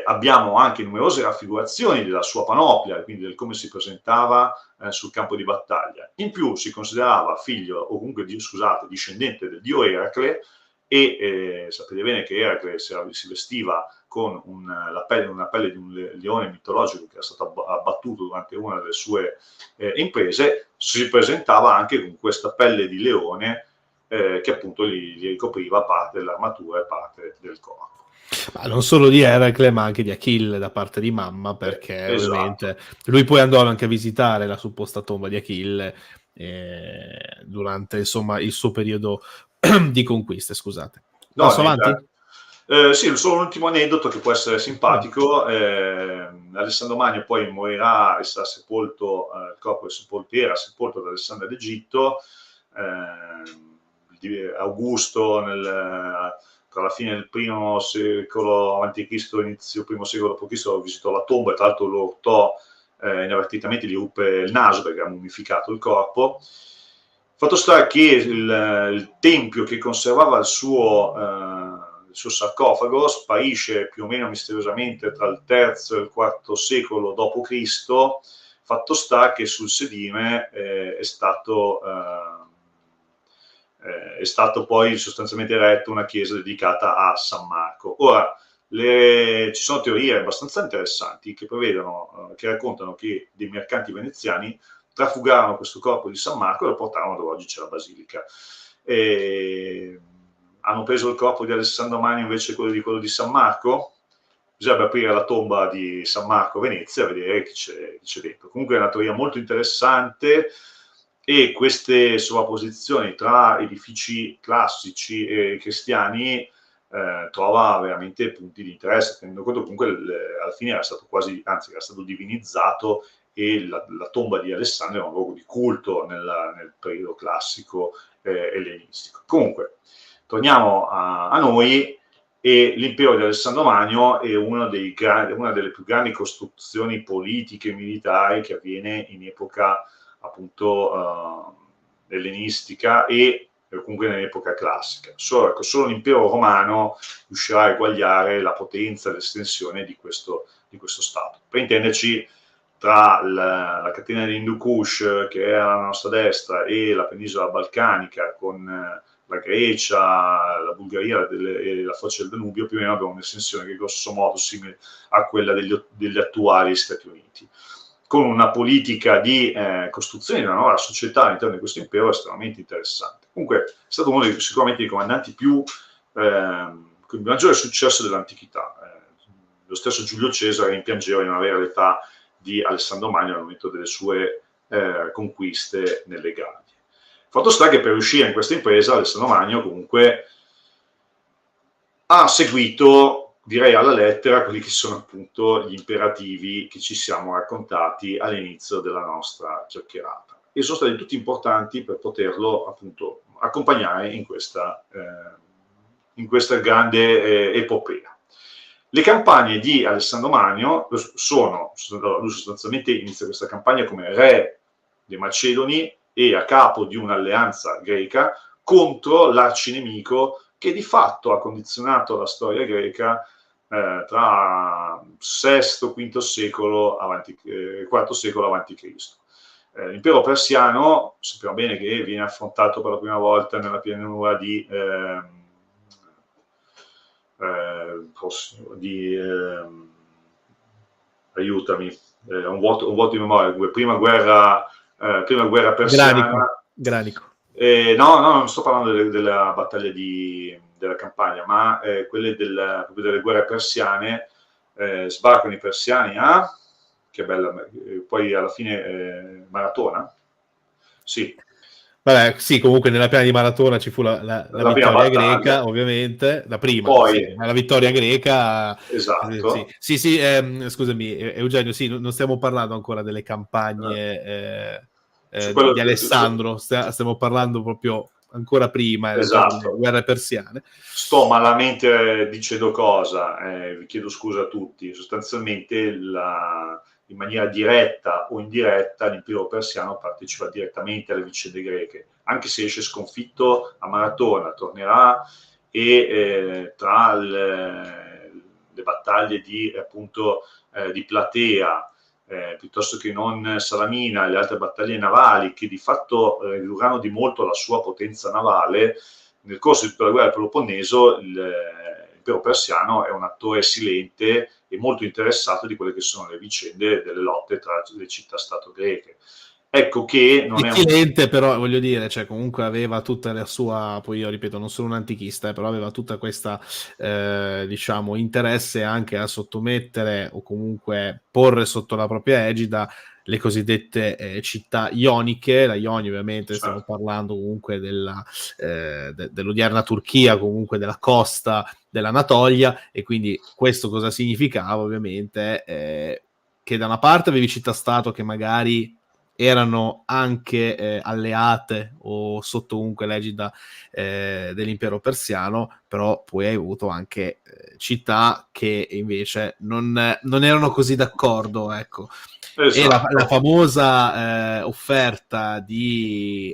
Speaker 2: Abbiamo anche numerose raffigurazioni della sua panoplia, quindi del come si presentava sul campo di battaglia. In più si considerava figlio, o comunque discendente del dio Eracle, e sapete bene che Eracle si vestiva con una pelle di un leone mitologico che era stato abbattuto durante una delle sue imprese. Si presentava anche con questa pelle di leone che appunto gli ricopriva parte dell'armatura e parte del corpo.
Speaker 1: Ma non solo di Eracle, ma anche di Achille da parte di mamma, perché
Speaker 2: esatto.
Speaker 1: Ovviamente lui poi andò anche a visitare la supposta tomba di Achille durante insomma il suo periodo di conquiste, scusate. Passo avanti?
Speaker 2: Sì, solo un ultimo aneddoto che può essere simpatico. Alessandro Magno poi morirà e sarà sepolto, il corpo era sepolto da Alessandro d'Egitto. Augusto tra la fine del primo secolo a.C. e inizio primo secolo d.C. visitò la tomba e tra l'altro lo urtò inavvertitamente, gli ruppe il naso perché ha mummificato il corpo. Fatto sta che il tempio che conservava il suo sarcofago sparisce più o meno misteriosamente tra il III e il IV secolo d.C. Fatto sta che sul sedime è stato poi sostanzialmente eretto una chiesa dedicata a San Marco. Ora, ci sono teorie abbastanza interessanti che che raccontano che dei mercanti veneziani trafugarono questo corpo di San Marco e lo portarono dove oggi c'è la basilica. Hanno preso il corpo di Alessandro Magno invece di quello di San Marco? Bisogna aprire la tomba di San Marco a Venezia e vedere chi c'è dentro. Comunque è una teoria molto interessante, e queste sovrapposizioni tra edifici classici e cristiani trova veramente punti di interesse, tenendo conto che comunque alla fine era stato era stato divinizzato, e la tomba di Alessandro era un luogo di culto nel periodo classico ellenistico. Comunque, torniamo a noi, e l'impero di Alessandro Magno è una delle più grandi costruzioni politiche e militari che avviene in epoca appunto ellenistica e comunque nell'epoca classica. Solo l'impero romano riuscirà a eguagliare la potenza e l'estensione di questo stato. Per intenderci, tra la catena di Hindu Kush, che è alla nostra destra, e la penisola balcanica con la Grecia, la Bulgaria e la foce del Danubio, più o meno abbiamo un'estensione che grosso modo simile a quella degli attuali Stati Uniti, con una politica di costruzione di una nuova società all'interno di questo impero estremamente interessante. Comunque è stato uno sicuramente dei comandanti con il maggiore successo dell'antichità. Lo stesso Giulio Cesare rimpiangeva di non avere l'età di Alessandro Magno al momento delle sue conquiste nelle Gallie. Fatto sta che per riuscire in questa impresa Alessandro Magno comunque ha seguito, direi alla lettera, quelli che sono appunto gli imperativi che ci siamo raccontati all'inizio della nostra chiacchierata, e sono stati tutti importanti per poterlo appunto accompagnare in questa grande epopea. Le campagne di Alessandro Magno lui sostanzialmente inizia questa campagna come re dei Macedoni e a capo di un'alleanza greca contro l'arcinemico che di fatto ha condizionato la storia greca tra VI-V secolo IV secolo a.C. L'impero persiano, sappiamo bene che viene affrontato per la prima volta nella pianura aiutami, un vuoto di memoria, prima guerra persiana.
Speaker 1: Granico.
Speaker 2: No, non sto parlando della battaglia della campagna, ma quelle delle guerre persiane. Sbarcano i persiani che bella, poi alla fine Maratona. Sì.
Speaker 1: Vabbè, sì, comunque nella piana di Maratona ci fu la vittoria greca, ovviamente, la prima, poi, la vittoria greca.
Speaker 2: Esatto.
Speaker 1: Sì, scusami, Eugenio, sì, non stiamo parlando ancora delle campagne di Alessandro, stiamo parlando proprio ancora prima,
Speaker 2: esatto,
Speaker 1: delle guerre persiane.
Speaker 2: Sto malamente dicendo cosa, vi chiedo scusa a tutti. Sostanzialmente in maniera diretta o indiretta l'impero persiano partecipa direttamente alle vicende greche, anche se esce sconfitto a Maratona, tornerà e tra le battaglie di, appunto, di Platea, piuttosto che non Salamina e le altre battaglie navali che di fatto ridurranno di molto la sua potenza navale, nel corso della guerra del Peloponneso l'impero persiano è un attore silente e molto interessato di quelle che sono le vicende delle lotte tra le città-stato greche. Ecco che non è
Speaker 1: silente, però voglio dire, cioè comunque aveva tutta la sua, poi io ripeto, non sono un antichista, però aveva tutta questa, diciamo, interesse anche a sottomettere o comunque porre sotto la propria egida le cosiddette città ioniche. La Ionia ovviamente stiamo parlando comunque dell'odierna Turchia, comunque della costa dell'Anatolia, e quindi questo cosa significava ovviamente? Che da una parte avevi città-stato che magari erano anche alleate o sotto comunque l'egida dell'impero persiano, però poi hai avuto anche città che invece non erano così d'accordo, ecco.
Speaker 2: Esatto.
Speaker 1: E la famosa offerta di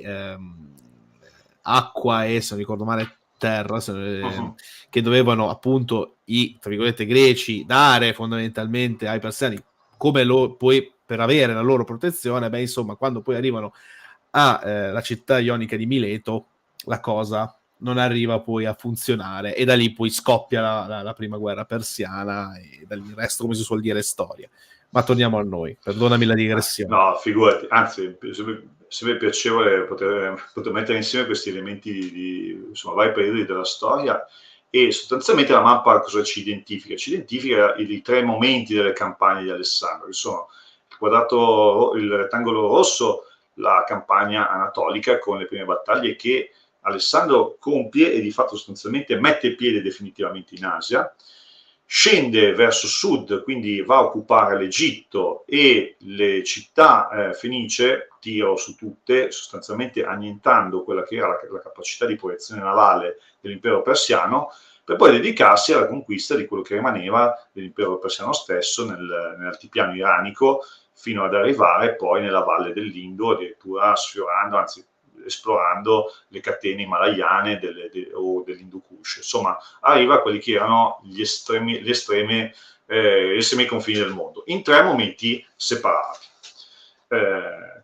Speaker 1: acqua e, se non ricordo male, terra, che dovevano appunto tra virgolette greci dare fondamentalmente ai persiani come poi per avere la loro protezione. Beh, insomma, quando poi arrivano alla città ionica di Mileto, la cosa non arriva poi a funzionare e da lì poi scoppia la prima guerra persiana e dal resto, come si suol dire, è storia. Ma torniamo a noi, perdonami la digressione.
Speaker 2: No, figurati, anzi, sempre piacevole poter mettere insieme questi elementi di insomma, vari periodi della storia. E sostanzialmente la mappa cosa ci identifica? Ci identifica i tre momenti delle campagne di Alessandro, che sono il rettangolo rosso, la campagna anatolica con le prime battaglie che Alessandro compie e di fatto sostanzialmente mette piede definitivamente in Asia, scende verso sud, quindi va a occupare l'Egitto e le città fenicie, Tiro su tutte, sostanzialmente annientando quella che era la capacità di proiezione navale dell'impero persiano, per poi dedicarsi alla conquista di quello che rimaneva dell'impero persiano stesso nell'altipiano iranico, fino ad arrivare poi nella valle dell'Indo, addirittura sfiorando, anzi esplorando le catene himalayane o dell'Hindu Kush. Insomma, arriva a quelli che erano gli estremi confini del mondo, in tre momenti separati.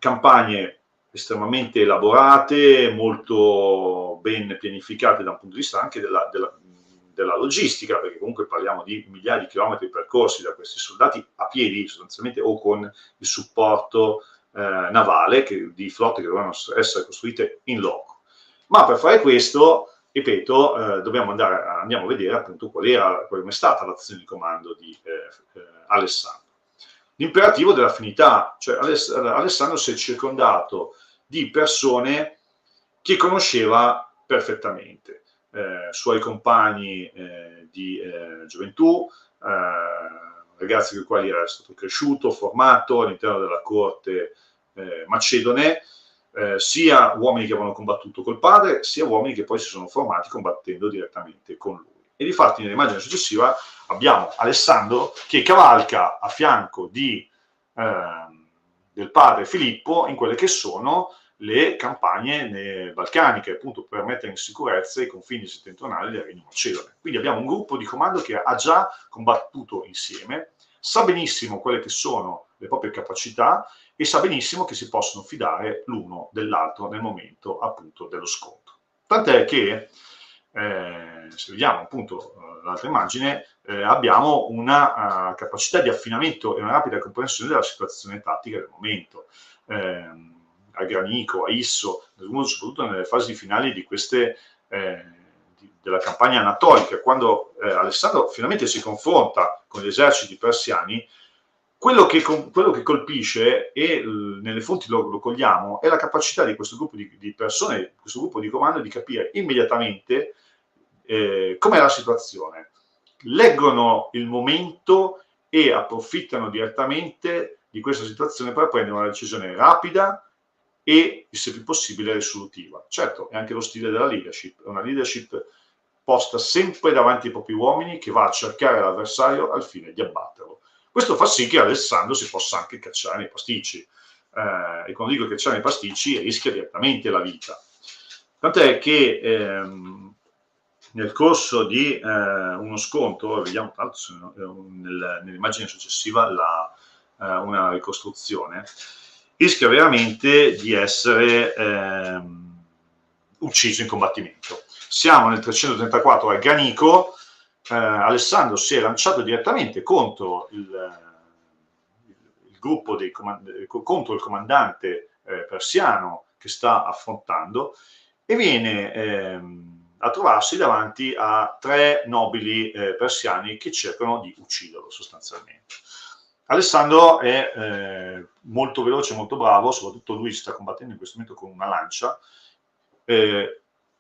Speaker 2: Campagne estremamente elaborate, molto ben pianificate da un punto di vista anche della logistica, perché comunque parliamo di migliaia di chilometri percorsi da questi soldati a piedi sostanzialmente o con il supporto navale di flotte che dovevano essere costruite in loco. Ma per fare questo, ripeto, andiamo a vedere appunto come è stata l'azione di comando di Alessandro. L'imperativo dell'affinità, cioè Alessandro si è circondato di persone che conosceva perfettamente, suoi compagni di gioventù, ragazzi con i quali era stato cresciuto, formato all'interno della corte macedone, sia uomini che avevano combattuto col padre, sia uomini che poi si sono formati combattendo direttamente con lui. E difatti nell'immagine successiva abbiamo Alessandro che cavalca a fianco del padre Filippo in quelle che sono le campagne balcaniche, appunto per mettere in sicurezza i confini settentrionali del Regno Macedone. Quindi abbiamo un gruppo di comando che ha già combattuto insieme, sa benissimo quelle che sono le proprie capacità e sa benissimo che si possono fidare l'uno dell'altro nel momento appunto dello scontro. Tant'è che, se vediamo appunto l'altra immagine, abbiamo una capacità di affinamento e una rapida comprensione della situazione tattica del momento. A Granico, a Isso, soprattutto nelle fasi finali di queste della campagna anatolica, quando Alessandro finalmente si confronta con gli eserciti persiani, quello che colpisce, e nelle fonti lo cogliamo, è la capacità di questo gruppo di persone, questo gruppo di comando, di capire immediatamente com'è la situazione. Leggono il momento e approfittano direttamente di questa situazione per prendere una decisione rapida e, se più possibile, risolutiva. Certo, è anche lo stile della leadership, è una leadership posta sempre davanti ai propri uomini che va a cercare l'avversario al fine di abbatterlo. Questo fa sì che Alessandro si possa anche cacciare nei pasticci, e quando dico cacciare nei pasticci rischia direttamente la vita. Tant'è che nel corso di uno scontro, vediamo tra l'altro nell'immagine successiva una ricostruzione, rischia veramente di essere ucciso in combattimento. Siamo nel 334 a Ganico. Alessandro si è lanciato direttamente contro il gruppo contro il comandante persiano che sta affrontando, e viene a trovarsi davanti a 3 nobili persiani che cercano di ucciderlo sostanzialmente. Alessandro è molto veloce, molto bravo, soprattutto lui sta combattendo in questo momento con una lancia,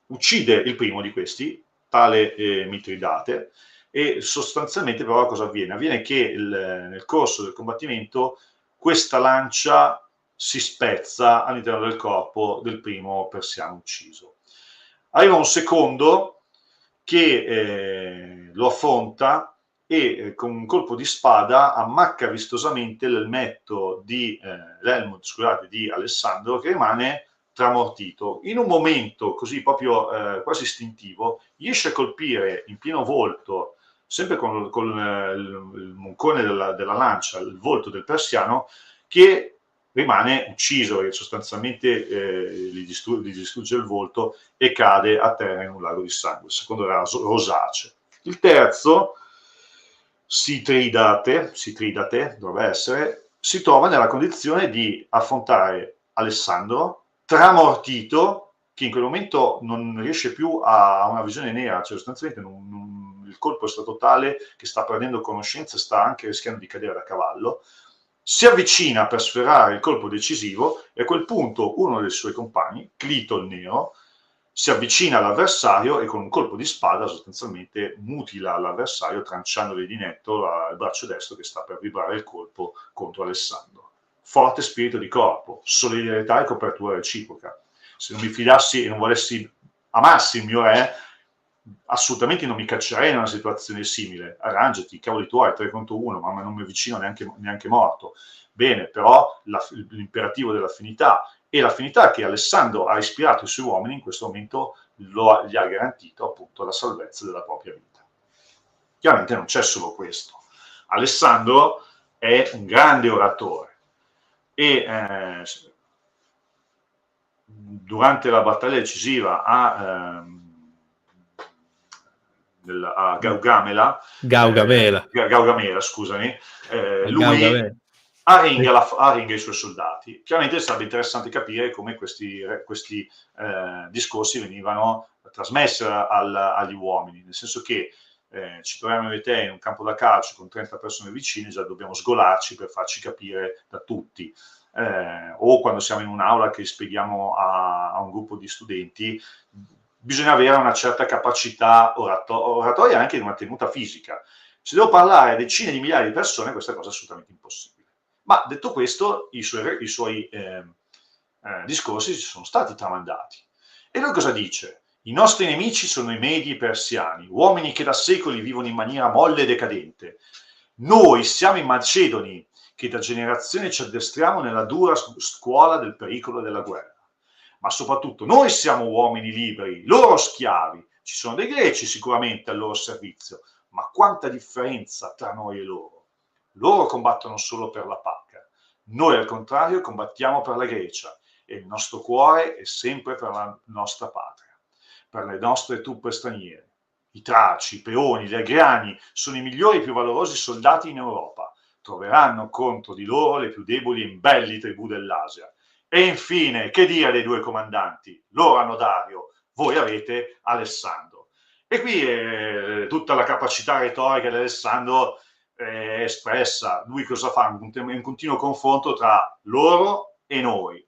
Speaker 2: uccide il primo di questi, tale Mitridate, e sostanzialmente però cosa avviene? Avviene che nel corso del combattimento questa lancia si spezza all'interno del corpo del primo persiano ucciso. Arriva un secondo che lo affronta e con un colpo di spada ammacca vistosamente l'elmo di Alessandro, che rimane tramortito. In un momento così proprio quasi istintivo riesce a colpire in pieno volto, sempre con il moncone della lancia, il volto del persiano, che rimane ucciso e sostanzialmente gli distrugge il volto e cade a terra in un lago di sangue. Il secondo era Rosace. Il terzo, Sitridate dovrebbe essere, si trova nella condizione di affrontare Alessandro tramortito, che in quel momento non riesce più a una visione nera, cioè sostanzialmente il colpo è stato tale che sta perdendo conoscenza, sta anche rischiando di cadere da cavallo. Si avvicina per sferrare il colpo decisivo e a quel punto uno dei suoi compagni, Clito il Nero, si avvicina all'avversario e con un colpo di spada sostanzialmente mutila l'avversario, tranciandogli di netto il braccio destro che sta per vibrare il colpo contro Alessandro. Forte spirito di corpo, solidarietà e copertura reciproca. Se non mi fidassi e non volessi amassi il mio re, assolutamente non mi caccerei in una situazione simile. Arrangiati, cavoli tuoi, 3 contro 1, ma non mi avvicino neanche morto. Bene, però l'imperativo dell'affinità e l'affinità che Alessandro ha ispirato ai suoi uomini in questo momento gli ha garantito appunto la salvezza della propria vita. Chiaramente non c'è solo questo. Alessandro è un grande oratore e durante la battaglia decisiva a Gaugamela, scusami, lui arringa i suoi soldati. Chiaramente sarebbe interessante capire come questi discorsi venivano trasmessi agli uomini, nel senso che ci troviamo io e te in un campo da calcio con 30 persone vicine, già dobbiamo sgolarci per farci capire da tutti. O quando siamo in un'aula che spieghiamo a un gruppo di studenti, bisogna avere una certa capacità oratoria, anche di una tenuta fisica. Se devo parlare a decine di migliaia di persone, questa cosa è assolutamente impossibile. Ma detto questo, i suoi discorsi ci sono stati tramandati. E lui cosa dice? I nostri nemici sono i Medi persiani, uomini che da secoli vivono in maniera molle e decadente. Noi siamo i Macedoni, che da generazioni ci addestriamo nella dura scuola del pericolo e della guerra. Ma soprattutto noi siamo uomini liberi, loro schiavi. Ci sono dei greci sicuramente al loro servizio, ma quanta differenza tra noi e loro. Loro combattono solo per la pacca, noi al contrario combattiamo per la Grecia e il nostro cuore è sempre per la nostra patria, per le nostre truppe straniere. I Traci, i Peoni, gli Agriani sono i migliori e più valorosi soldati in Europa. Troveranno contro di loro le più deboli e imbelli tribù dell'Asia. E infine, che dire dei 2 comandanti? Loro hanno Dario, voi avete Alessandro. E qui tutta la capacità retorica di Alessandro è espressa. Lui cosa fa? Un continuo confronto tra loro e noi.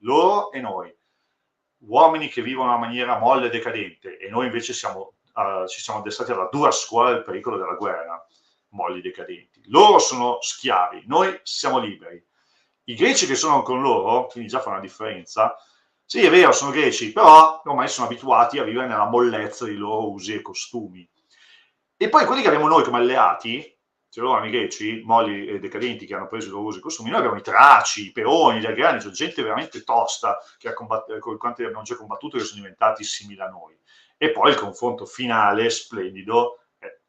Speaker 2: Uomini che vivono in una maniera molle e decadente, e noi invece ci siamo addestrati alla dura scuola del pericolo della guerra, molli decadenti. Loro sono schiavi, noi siamo liberi. I greci che sono con loro, quindi già fa una differenza, sì è vero sono greci, però ormai sono abituati a vivere nella mollezza dei loro usi e costumi. E poi quelli che abbiamo noi come alleati c'erano i greci, molli e decadenti che hanno preso i loro usi e costumi, noi abbiamo i Traci, i Peoni, gli Agrani, cioè gente veramente tosta con quanti abbiamo già combattuto, che sono diventati simili a noi. E poi il confronto finale, splendido,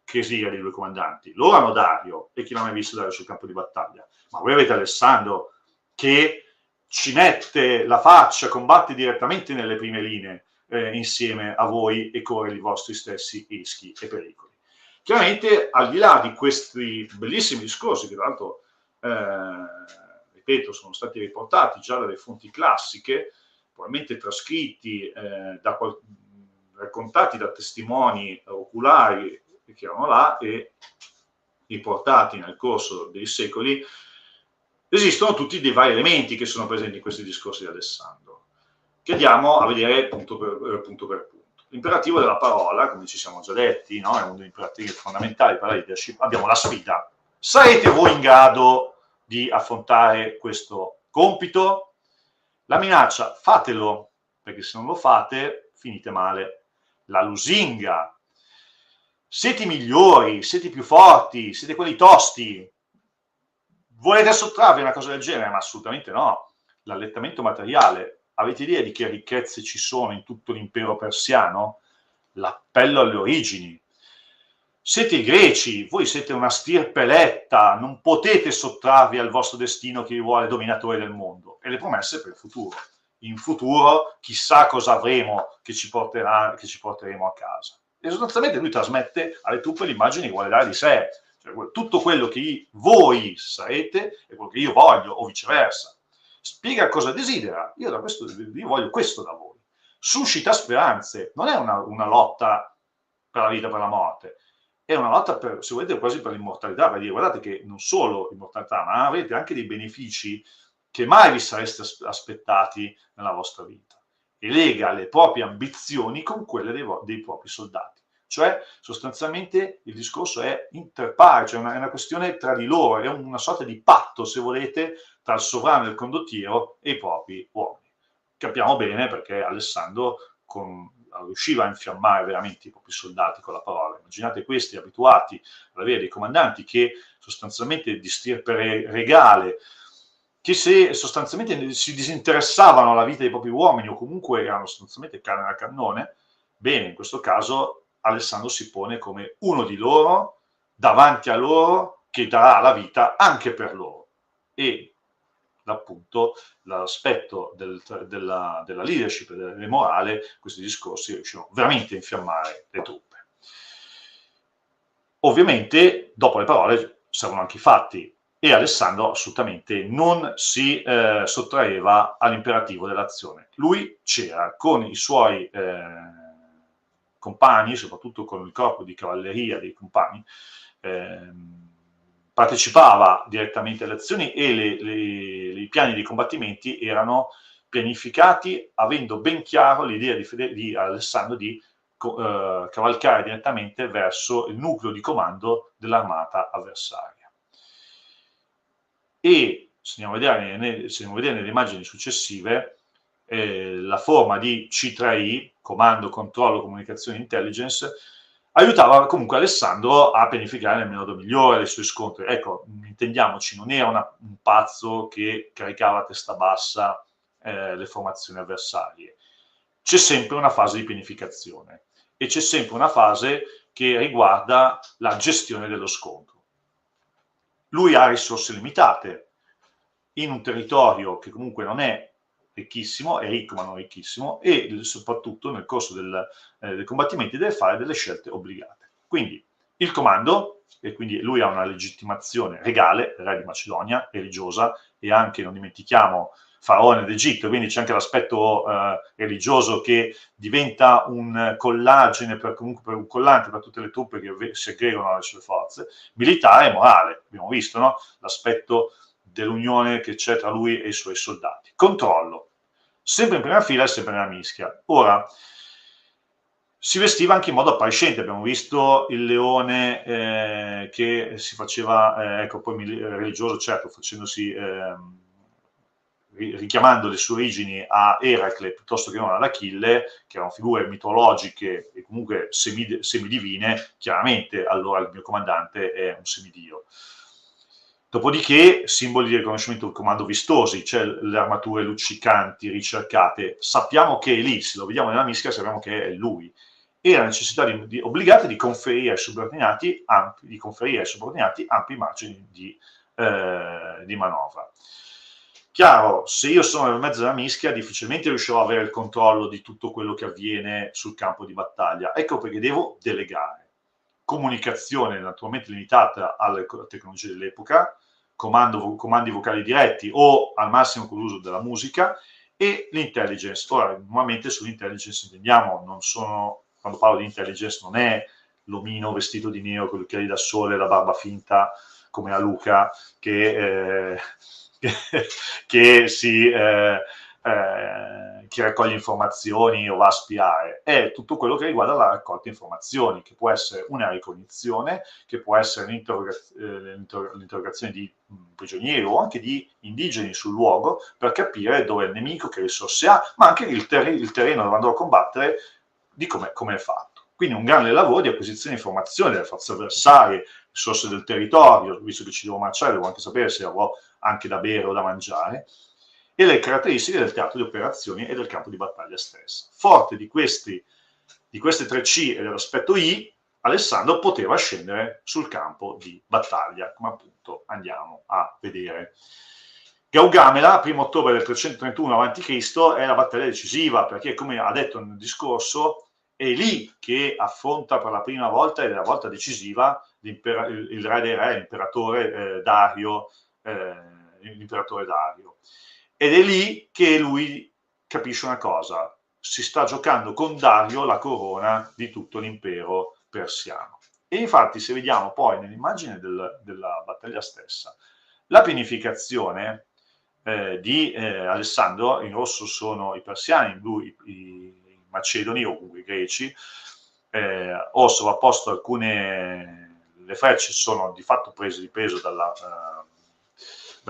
Speaker 2: che sia dei due comandanti. Loro hanno Dario, e chi non ha mai visto Dario sul campo di battaglia, ma voi avete Alessandro che ci mette la faccia, combatte direttamente nelle prime linee insieme a voi e corre i vostri stessi rischi e pericoli. Chiaramente, al di là di questi bellissimi discorsi, che tra l'altro, ripeto, sono stati riportati già dalle fonti classiche, probabilmente trascritti, raccontati da testimoni oculari che erano là e riportati nel corso dei secoli, esistono tutti dei vari elementi che sono presenti in questi discorsi di Alessandro, che andiamo a vedere punto per punto. L'imperativo della parola, come ci siamo già detti, no? È uno degli imperativi fondamentali per la leadership. Abbiamo la sfida. Sarete voi in grado di affrontare questo compito? La minaccia, fatelo, perché se non lo fate, finite male. La lusinga. Siete i migliori, siete i più forti, siete quelli tosti. Volete sottrarvi a una cosa del genere? Ma assolutamente no. L'allettamento materiale. Avete idea di che ricchezze ci sono in tutto l'impero persiano? L'appello alle origini. Siete i greci, voi siete una stirpe eletta, non potete sottrarvi al vostro destino che vi vuole dominatore del mondo. E le promesse per il futuro. In futuro chissà cosa avremo che ci porteremo a casa. E sostanzialmente lui trasmette alle truppe l'immagine che vuole dare di sé. Cioè, tutto quello che voi sarete è quello che io voglio, o viceversa. Spiega cosa desidera, io voglio questo da voi. Suscita speranze, non è una lotta per la vita e per la morte, è una lotta, per, se volete, quasi per l'immortalità, per dire, guardate che non solo immortalità, ma avete anche dei benefici che mai vi sareste aspettati nella vostra vita. E lega le proprie ambizioni con quelle dei propri soldati. Cioè, sostanzialmente, il discorso è interpare, cioè è una questione tra di loro, è una sorta di patto, se volete, tra il sovrano del condottiero e i propri uomini. Capiamo bene perché Alessandro riusciva a infiammare veramente i propri soldati con la parola. Immaginate questi abituati ad avere dei comandanti che sostanzialmente di stirpe regale, che se sostanzialmente si disinteressavano alla vita dei propri uomini o comunque erano sostanzialmente carne da cannone, bene, in questo caso Alessandro si pone come uno di loro, davanti a loro, che darà la vita anche per loro. E appunto l'aspetto della leadership e della morale, questi discorsi riuscirono veramente a infiammare le truppe. Ovviamente, dopo le parole, servono anche i fatti, e Alessandro assolutamente non si sottraeva all'imperativo dell'azione. Lui c'era con i suoi compagni, soprattutto con il corpo di cavalleria dei compagni, partecipava direttamente alle azioni e i piani di combattimenti erano pianificati avendo ben chiaro l'idea di Alessandro di cavalcare direttamente verso il nucleo di comando dell'armata avversaria. E se andiamo a vedere nelle immagini successive, la forma di C3I, comando, controllo, comunicazione, intelligence, aiutava comunque Alessandro a pianificare nel modo migliore le sue scontri. Ecco, intendiamoci, non era un pazzo che caricava a testa bassa le formazioni avversarie. C'è sempre una fase di pianificazione e c'è sempre una fase che riguarda la gestione dello scontro. Lui ha risorse limitate in un territorio che comunque non è ricchissimo, è ricco ma non ricchissimo, e soprattutto nel corso dei combattimenti deve fare delle scelte obbligate. Quindi il comando, e quindi lui ha una legittimazione regale, re di Macedonia, religiosa, e anche, non dimentichiamo, faraone d'Egitto, quindi c'è anche l'aspetto religioso che diventa un collagene, comunque un collante per tutte le truppe che si aggregano alle sue forze, militare e morale, abbiamo visto, no? L'aspetto dell'unione che c'è tra lui e i suoi soldati. Controllo, sempre in prima fila e sempre nella mischia. Ora, si vestiva anche in modo appariscente, abbiamo visto il leone che si faceva, ecco, poi religioso, certo, facendosi richiamando le sue origini a Eracle piuttosto che non ad Achille, che erano figure mitologiche e comunque semidivine, chiaramente allora il mio comandante è un semidio. Dopodiché, simboli di riconoscimento del comando vistosi, cioè le armature luccicanti, ricercate, sappiamo che è lì, se lo vediamo nella mischia sappiamo che è lui, e la necessità obbligata di conferire ai subordinati ampi margini di manovra. Chiaro, se io sono nel mezzo della mischia difficilmente riuscirò a avere il controllo di tutto quello che avviene sul campo di battaglia, ecco perché devo delegare. Comunicazione naturalmente limitata alle tecnologie dell'epoca, comandi vocali diretti o al massimo con l'uso della musica, e l'intelligence. Ora, normalmente sull'intelligence intendiamo, quando parlo di intelligence non è l'omino vestito di nero con gli occhiali da sole e la barba finta come a Luca che raccoglie informazioni o va a spiare, è tutto quello che riguarda la raccolta informazioni, che può essere una ricognizione, che può essere l'interrogazione di prigionieri o anche di indigeni sul luogo per capire dove è il nemico, che risorse ha, ma anche il terreno dove andrò a combattere, di come è fatto. Quindi un grande lavoro di acquisizione di informazioni delle forze avversarie, risorse del territorio, visto che ci devo marciare, devo anche sapere se avrò anche da bere o da mangiare, e le caratteristiche del teatro di operazioni e del campo di battaglia stesso. Forte di queste 3C e dell'aspetto I, Alessandro poteva scendere sul campo di battaglia, come appunto andiamo a vedere. Gaugamela, 1 ottobre del 331 a.C., è la battaglia decisiva, perché come ha detto nel discorso, è lì che affronta per la prima volta, ed è la volta decisiva, il re dei re, l'imperatore Dario, ed è lì che lui capisce una cosa: si sta giocando con Dario la corona di tutto l'impero persiano. E infatti, se vediamo poi nell'immagine della battaglia stessa, la pianificazione di Alessandro, in rosso sono i persiani, in blu i macedoni o comunque i greci, ho sovrapposto le frecce sono di fatto prese di peso dalla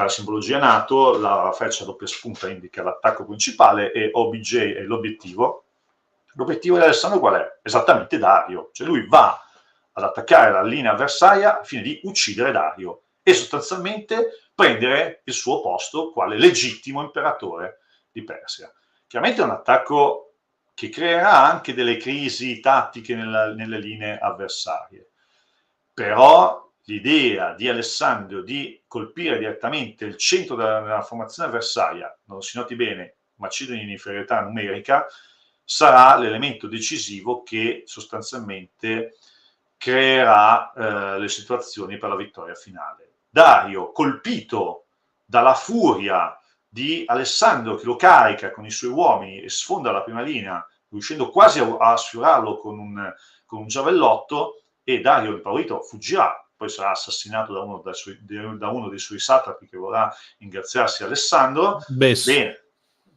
Speaker 2: simbologia NATO, la freccia a doppia spunta indica l'attacco principale e OBJ è l'obiettivo. L'obiettivo di Alessandro qual è? Esattamente Dario, cioè lui va ad attaccare la linea avversaria al fine di uccidere Dario e sostanzialmente prendere il suo posto quale legittimo imperatore di Persia. Chiaramente è un attacco che creerà anche delle crisi tattiche nelle linee avversarie, però l'idea di Alessandro di colpire direttamente il centro della formazione avversaria, non si noti bene, Macedoni in inferiorità numerica, sarà l'elemento decisivo che sostanzialmente creerà le situazioni per la vittoria finale. Dario, colpito dalla furia di Alessandro che lo carica con i suoi uomini e sfonda la prima linea, riuscendo quasi a sfiorarlo con un giavellotto, e Dario impaurito fuggirà, poi sarà assassinato da uno dei suoi satrapi che vorrà ingraziarsi Alessandro. Bene,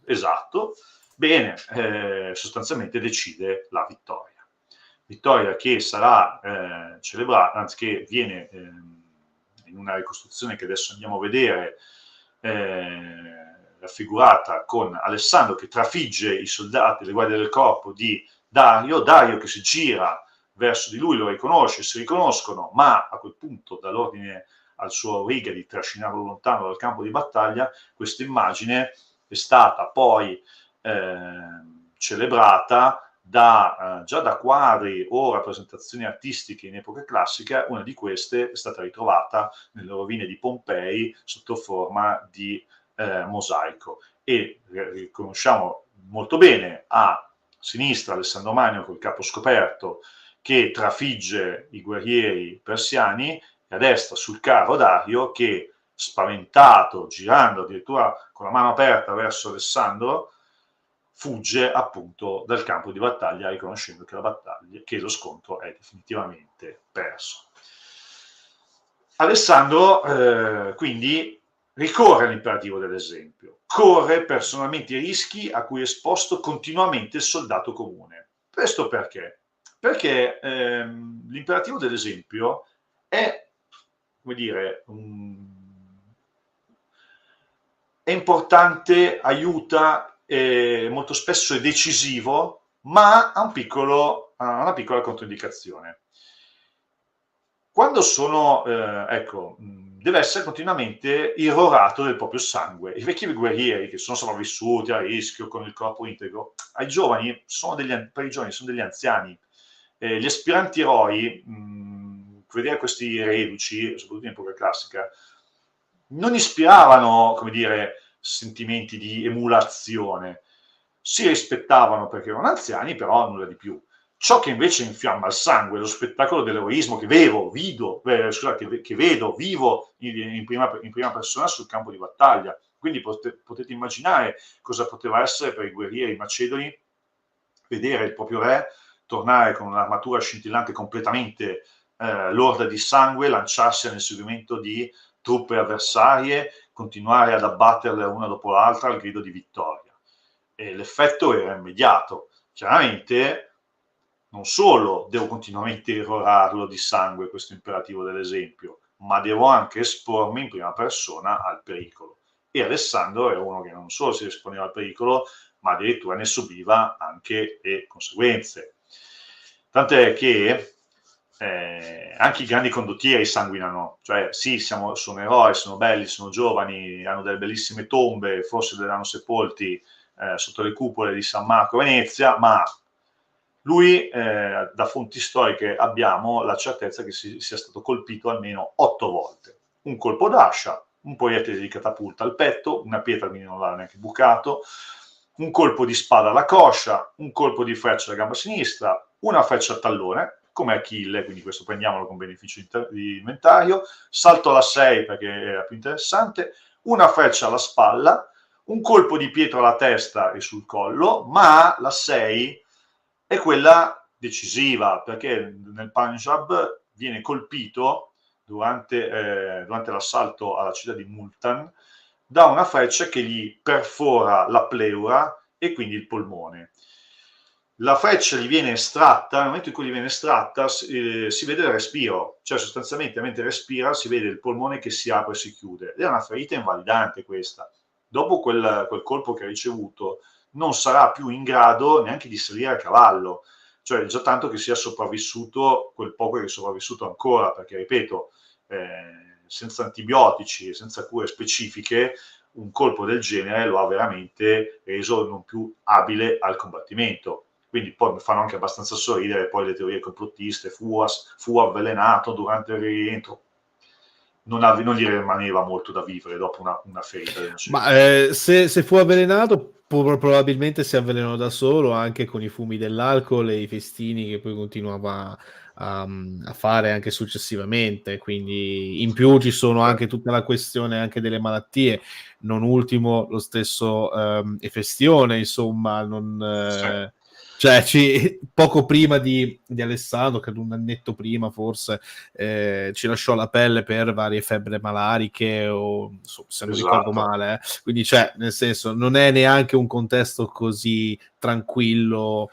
Speaker 2: esatto, bene, sostanzialmente decide la vittoria che sarà celebrata, anzi che viene in una ricostruzione che adesso andiamo a vedere, raffigurata con Alessandro che trafigge i soldati, le guardie del corpo di Dario che si gira verso di lui, lo riconosce, si riconoscono, ma a quel punto dà l'ordine al suo Riga di trascinarlo lontano dal campo di battaglia. Questa immagine è stata poi celebrata già da quadri o rappresentazioni artistiche in epoca classica. Una di queste è stata ritrovata nelle rovine di Pompei sotto forma di mosaico, e riconosciamo molto bene a sinistra Alessandro Magno col capo scoperto che trafigge i guerrieri persiani, e a destra sul carro Dario che, spaventato, girando addirittura con la mano aperta verso Alessandro, fugge appunto dal campo di battaglia, riconoscendo che lo scontro è definitivamente perso. Alessandro quindi ricorre all'imperativo dell'esempio, corre personalmente i rischi a cui è esposto continuamente il soldato comune. Questo perché? Perché l'imperativo dell'esempio è, come dire, è importante, aiuta, molto spesso è decisivo, ma ha una piccola controindicazione. Quando deve essere continuamente irrorato del proprio sangue. I vecchi guerrieri che sono sopravvissuti a rischio con il corpo integro, per i giovani sono degli anziani. Gli aspiranti eroi, vedere questi reduci, soprattutto in epoca classica, non ispiravano, come dire, sentimenti di emulazione. Si rispettavano perché erano anziani, però nulla di più. Ciò che invece infiamma il sangue è lo spettacolo dell'eroismo che vedo, vivo in prima persona sul campo di battaglia. Quindi potete immaginare cosa poteva essere per i guerrieri macedoni vedere il proprio re tornare con un'armatura scintillante completamente lorda di sangue, lanciarsi nell'inseguimento di truppe avversarie, continuare ad abbatterle una dopo l'altra al grido di vittoria. E l'effetto era immediato. Chiaramente non solo devo continuamente irrorarlo di sangue, questo imperativo dell'esempio, ma devo anche espormi in prima persona al pericolo. E Alessandro era uno che non solo si esponeva al pericolo, ma addirittura ne subiva anche le conseguenze. Tant'è che anche i grandi condottieri sanguinano, cioè sì, sono eroi, sono belli, sono giovani, hanno delle bellissime tombe, forse li hanno sepolti sotto le cupole di San Marco a Venezia, ma lui, da fonti storiche abbiamo la certezza che sia stato colpito almeno 8 volte. Un colpo d'ascia, un proiettile di catapulta al petto, una pietra non l'ha neanche bucato, un colpo di spada alla coscia, un colpo di freccia alla gamba sinistra, una freccia al tallone, come Achille, quindi questo prendiamolo con beneficio di inventario, salto alla 6 perché era più interessante, una freccia alla spalla, un colpo di pietra alla testa e sul collo, ma la 6 è quella decisiva, perché nel Punjab viene colpito durante l'assalto alla città di Multan da una freccia che gli perfora la pleura e quindi il polmone. La freccia gli viene estratta, nel momento in cui gli viene estratta si vede il respiro, cioè sostanzialmente mentre respira si vede il polmone che si apre e si chiude. Ed è una ferita invalidante questa. Dopo quel colpo che ha ricevuto non sarà più in grado neanche di salire a cavallo, cioè già tanto che sia sopravvissuto quel poco che è sopravvissuto ancora, perché ripeto, senza antibiotici e senza cure specifiche, un colpo del genere lo ha veramente reso non più abile al combattimento. Quindi poi mi fanno anche abbastanza sorridere poi le teorie complottiste, fu avvelenato durante il rientro. Non gli rimaneva molto da vivere dopo una ferita del genere.
Speaker 1: Ma se fu avvelenato, probabilmente si avvelenò da solo, anche con i fumi dell'alcol e i festini che poi continuava a fare anche successivamente. Quindi in più ci sono anche tutta la questione anche delle malattie, non ultimo lo stesso Efestione, insomma,
Speaker 2: Sì.
Speaker 1: cioè poco prima di Alessandro, credo un annetto prima forse, ci lasciò la pelle per varie febbri malariche o se non ricordo male, quindi cioè nel senso non è neanche un contesto così tranquillo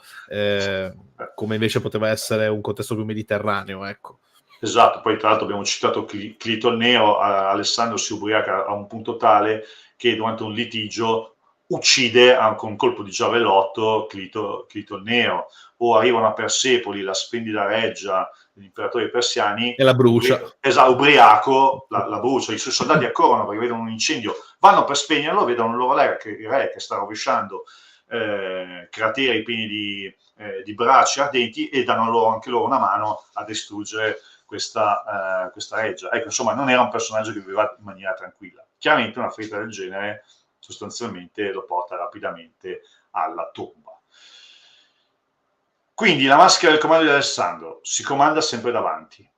Speaker 1: come invece poteva essere un contesto più mediterraneo, ecco.
Speaker 2: Esatto, poi tra l'altro abbiamo citato Clito il Nero, Alessandro si ubriaca a un punto tale che durante un litigio uccide con un colpo di giavellotto Clito il Nero, o arrivano a Persepoli, la splendida reggia degli imperatori persiani,
Speaker 1: E la brucia.
Speaker 2: ubriaco, la brucia, i suoi soldati accorrono perché vedono un incendio, vanno per spegnerlo, vedono il loro re che sta rovesciando crateri pieni di braccia ardenti e danno anche loro una mano a distruggere questa reggia. Ecco, insomma, non era un personaggio che viveva in maniera tranquilla. Chiaramente una ferita del genere sostanzialmente lo porta rapidamente alla tomba. Quindi la maschera del comando di Alessandro: si comanda sempre davanti.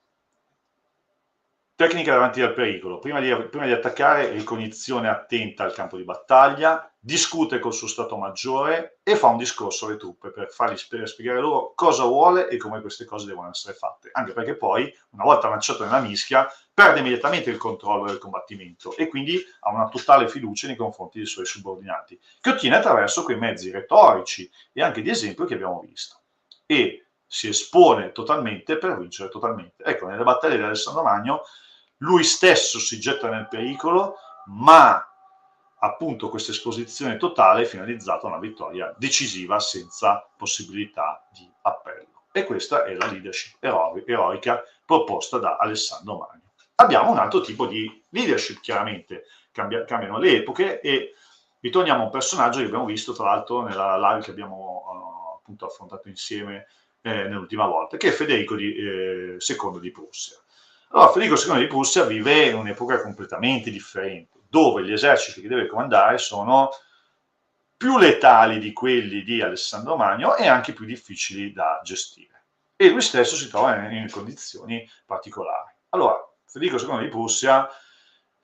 Speaker 2: Tecnica davanti al pericolo: prima di attaccare, ricognizione attenta al campo di battaglia, discute col suo stato maggiore e fa un discorso alle truppe per spiegare loro cosa vuole e come queste cose devono essere fatte, anche perché poi, una volta lanciato nella mischia, perde immediatamente il controllo del combattimento e quindi ha una totale fiducia nei confronti dei suoi subordinati, che ottiene attraverso quei mezzi retorici e anche di esempio che abbiamo visto, e si espone totalmente per vincere totalmente. Ecco, nelle battaglie di Alessandro Magno lui stesso si getta nel pericolo, ma appunto questa esposizione totale finalizzata a una vittoria decisiva senza possibilità di appello. E questa è la leadership eroica proposta da Alessandro Magno. Abbiamo un altro tipo di leadership, chiaramente cambiano le epoche, e ritorniamo a un personaggio che abbiamo visto tra l'altro nella live che abbiamo appunto affrontato insieme nell'ultima volta, che è Federico II di Prussia. Allora, Federico II di Prussia vive in un'epoca completamente differente, dove gli eserciti che deve comandare sono più letali di quelli di Alessandro Magno e anche più difficili da gestire. E lui stesso si trova in condizioni particolari. Allora, Federico II di Prussia,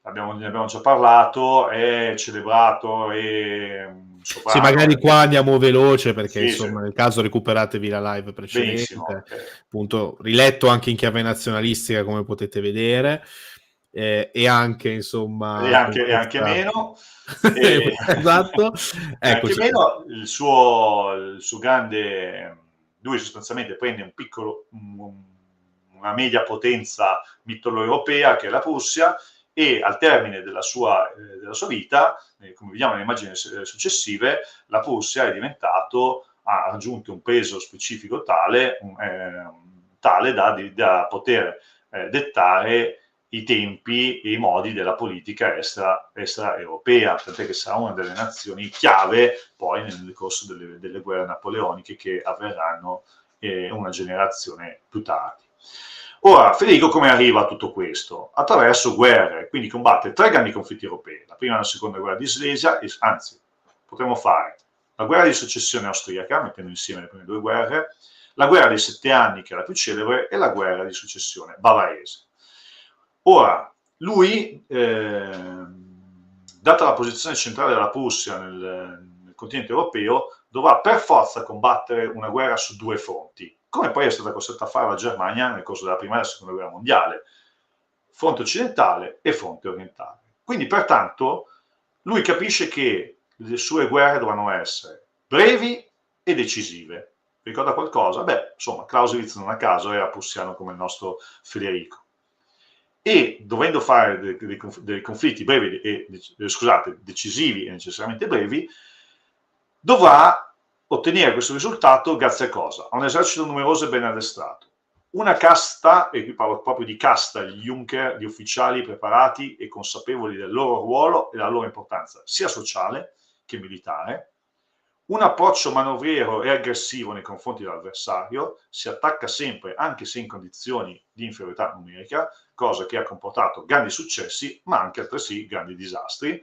Speaker 2: ne abbiamo già parlato, è celebrato e
Speaker 1: sì, magari qua andiamo veloce perché
Speaker 2: sì,
Speaker 1: insomma
Speaker 2: sì.
Speaker 1: nel caso recuperatevi la live precedente,
Speaker 2: Benissimo,
Speaker 1: appunto riletto anche in chiave nazionalistica come potete vedere, e anche insomma
Speaker 2: e anche meno
Speaker 1: esatto, ecco,
Speaker 2: anche meno il suo grande, lui sostanzialmente prende una media potenza mitteleuropea che è la Prussia, e al termine della sua vita, come vediamo nelle immagini successive, la Prussia ha raggiunto un peso specifico tale da poter dettare i tempi e i modi della politica estera europea, tant'è che sarà una delle nazioni chiave poi nel corso delle guerre napoleoniche che avverranno una generazione più tardi. Ora, Federico come arriva a tutto questo? Attraverso guerre, quindi combatte 3 grandi conflitti europei, la prima e la seconda guerra di Slesia, anzi, potremmo fare la guerra di successione austriaca, mettendo insieme le prime 2 guerre, la guerra dei 7 anni, che è la più celebre, e la guerra di successione bavarese. Ora, lui, data la posizione centrale della Prussia nel continente europeo, dovrà per forza combattere una guerra su 2 fronti, come poi è stata costretta a fare la Germania nel corso della prima e della seconda guerra mondiale, fronte occidentale e fronte orientale. Quindi, pertanto, lui capisce che le sue guerre dovranno essere brevi e decisive. Ricorda qualcosa? Beh, insomma, Clausewitz non a caso era prussiano come il nostro Federico. E dovendo fare dei conflitti brevi decisivi e necessariamente brevi, dovrà ottenere questo risultato grazie a cosa? A un esercito numeroso e ben addestrato, una casta, e qui parlo proprio di casta, gli Junker, di ufficiali preparati e consapevoli del loro ruolo e della loro importanza sia sociale che militare, un approccio manovriero e aggressivo nei confronti dell'avversario, si attacca sempre, anche se in condizioni di inferiorità numerica, cosa che ha comportato grandi successi, ma anche altresì grandi disastri,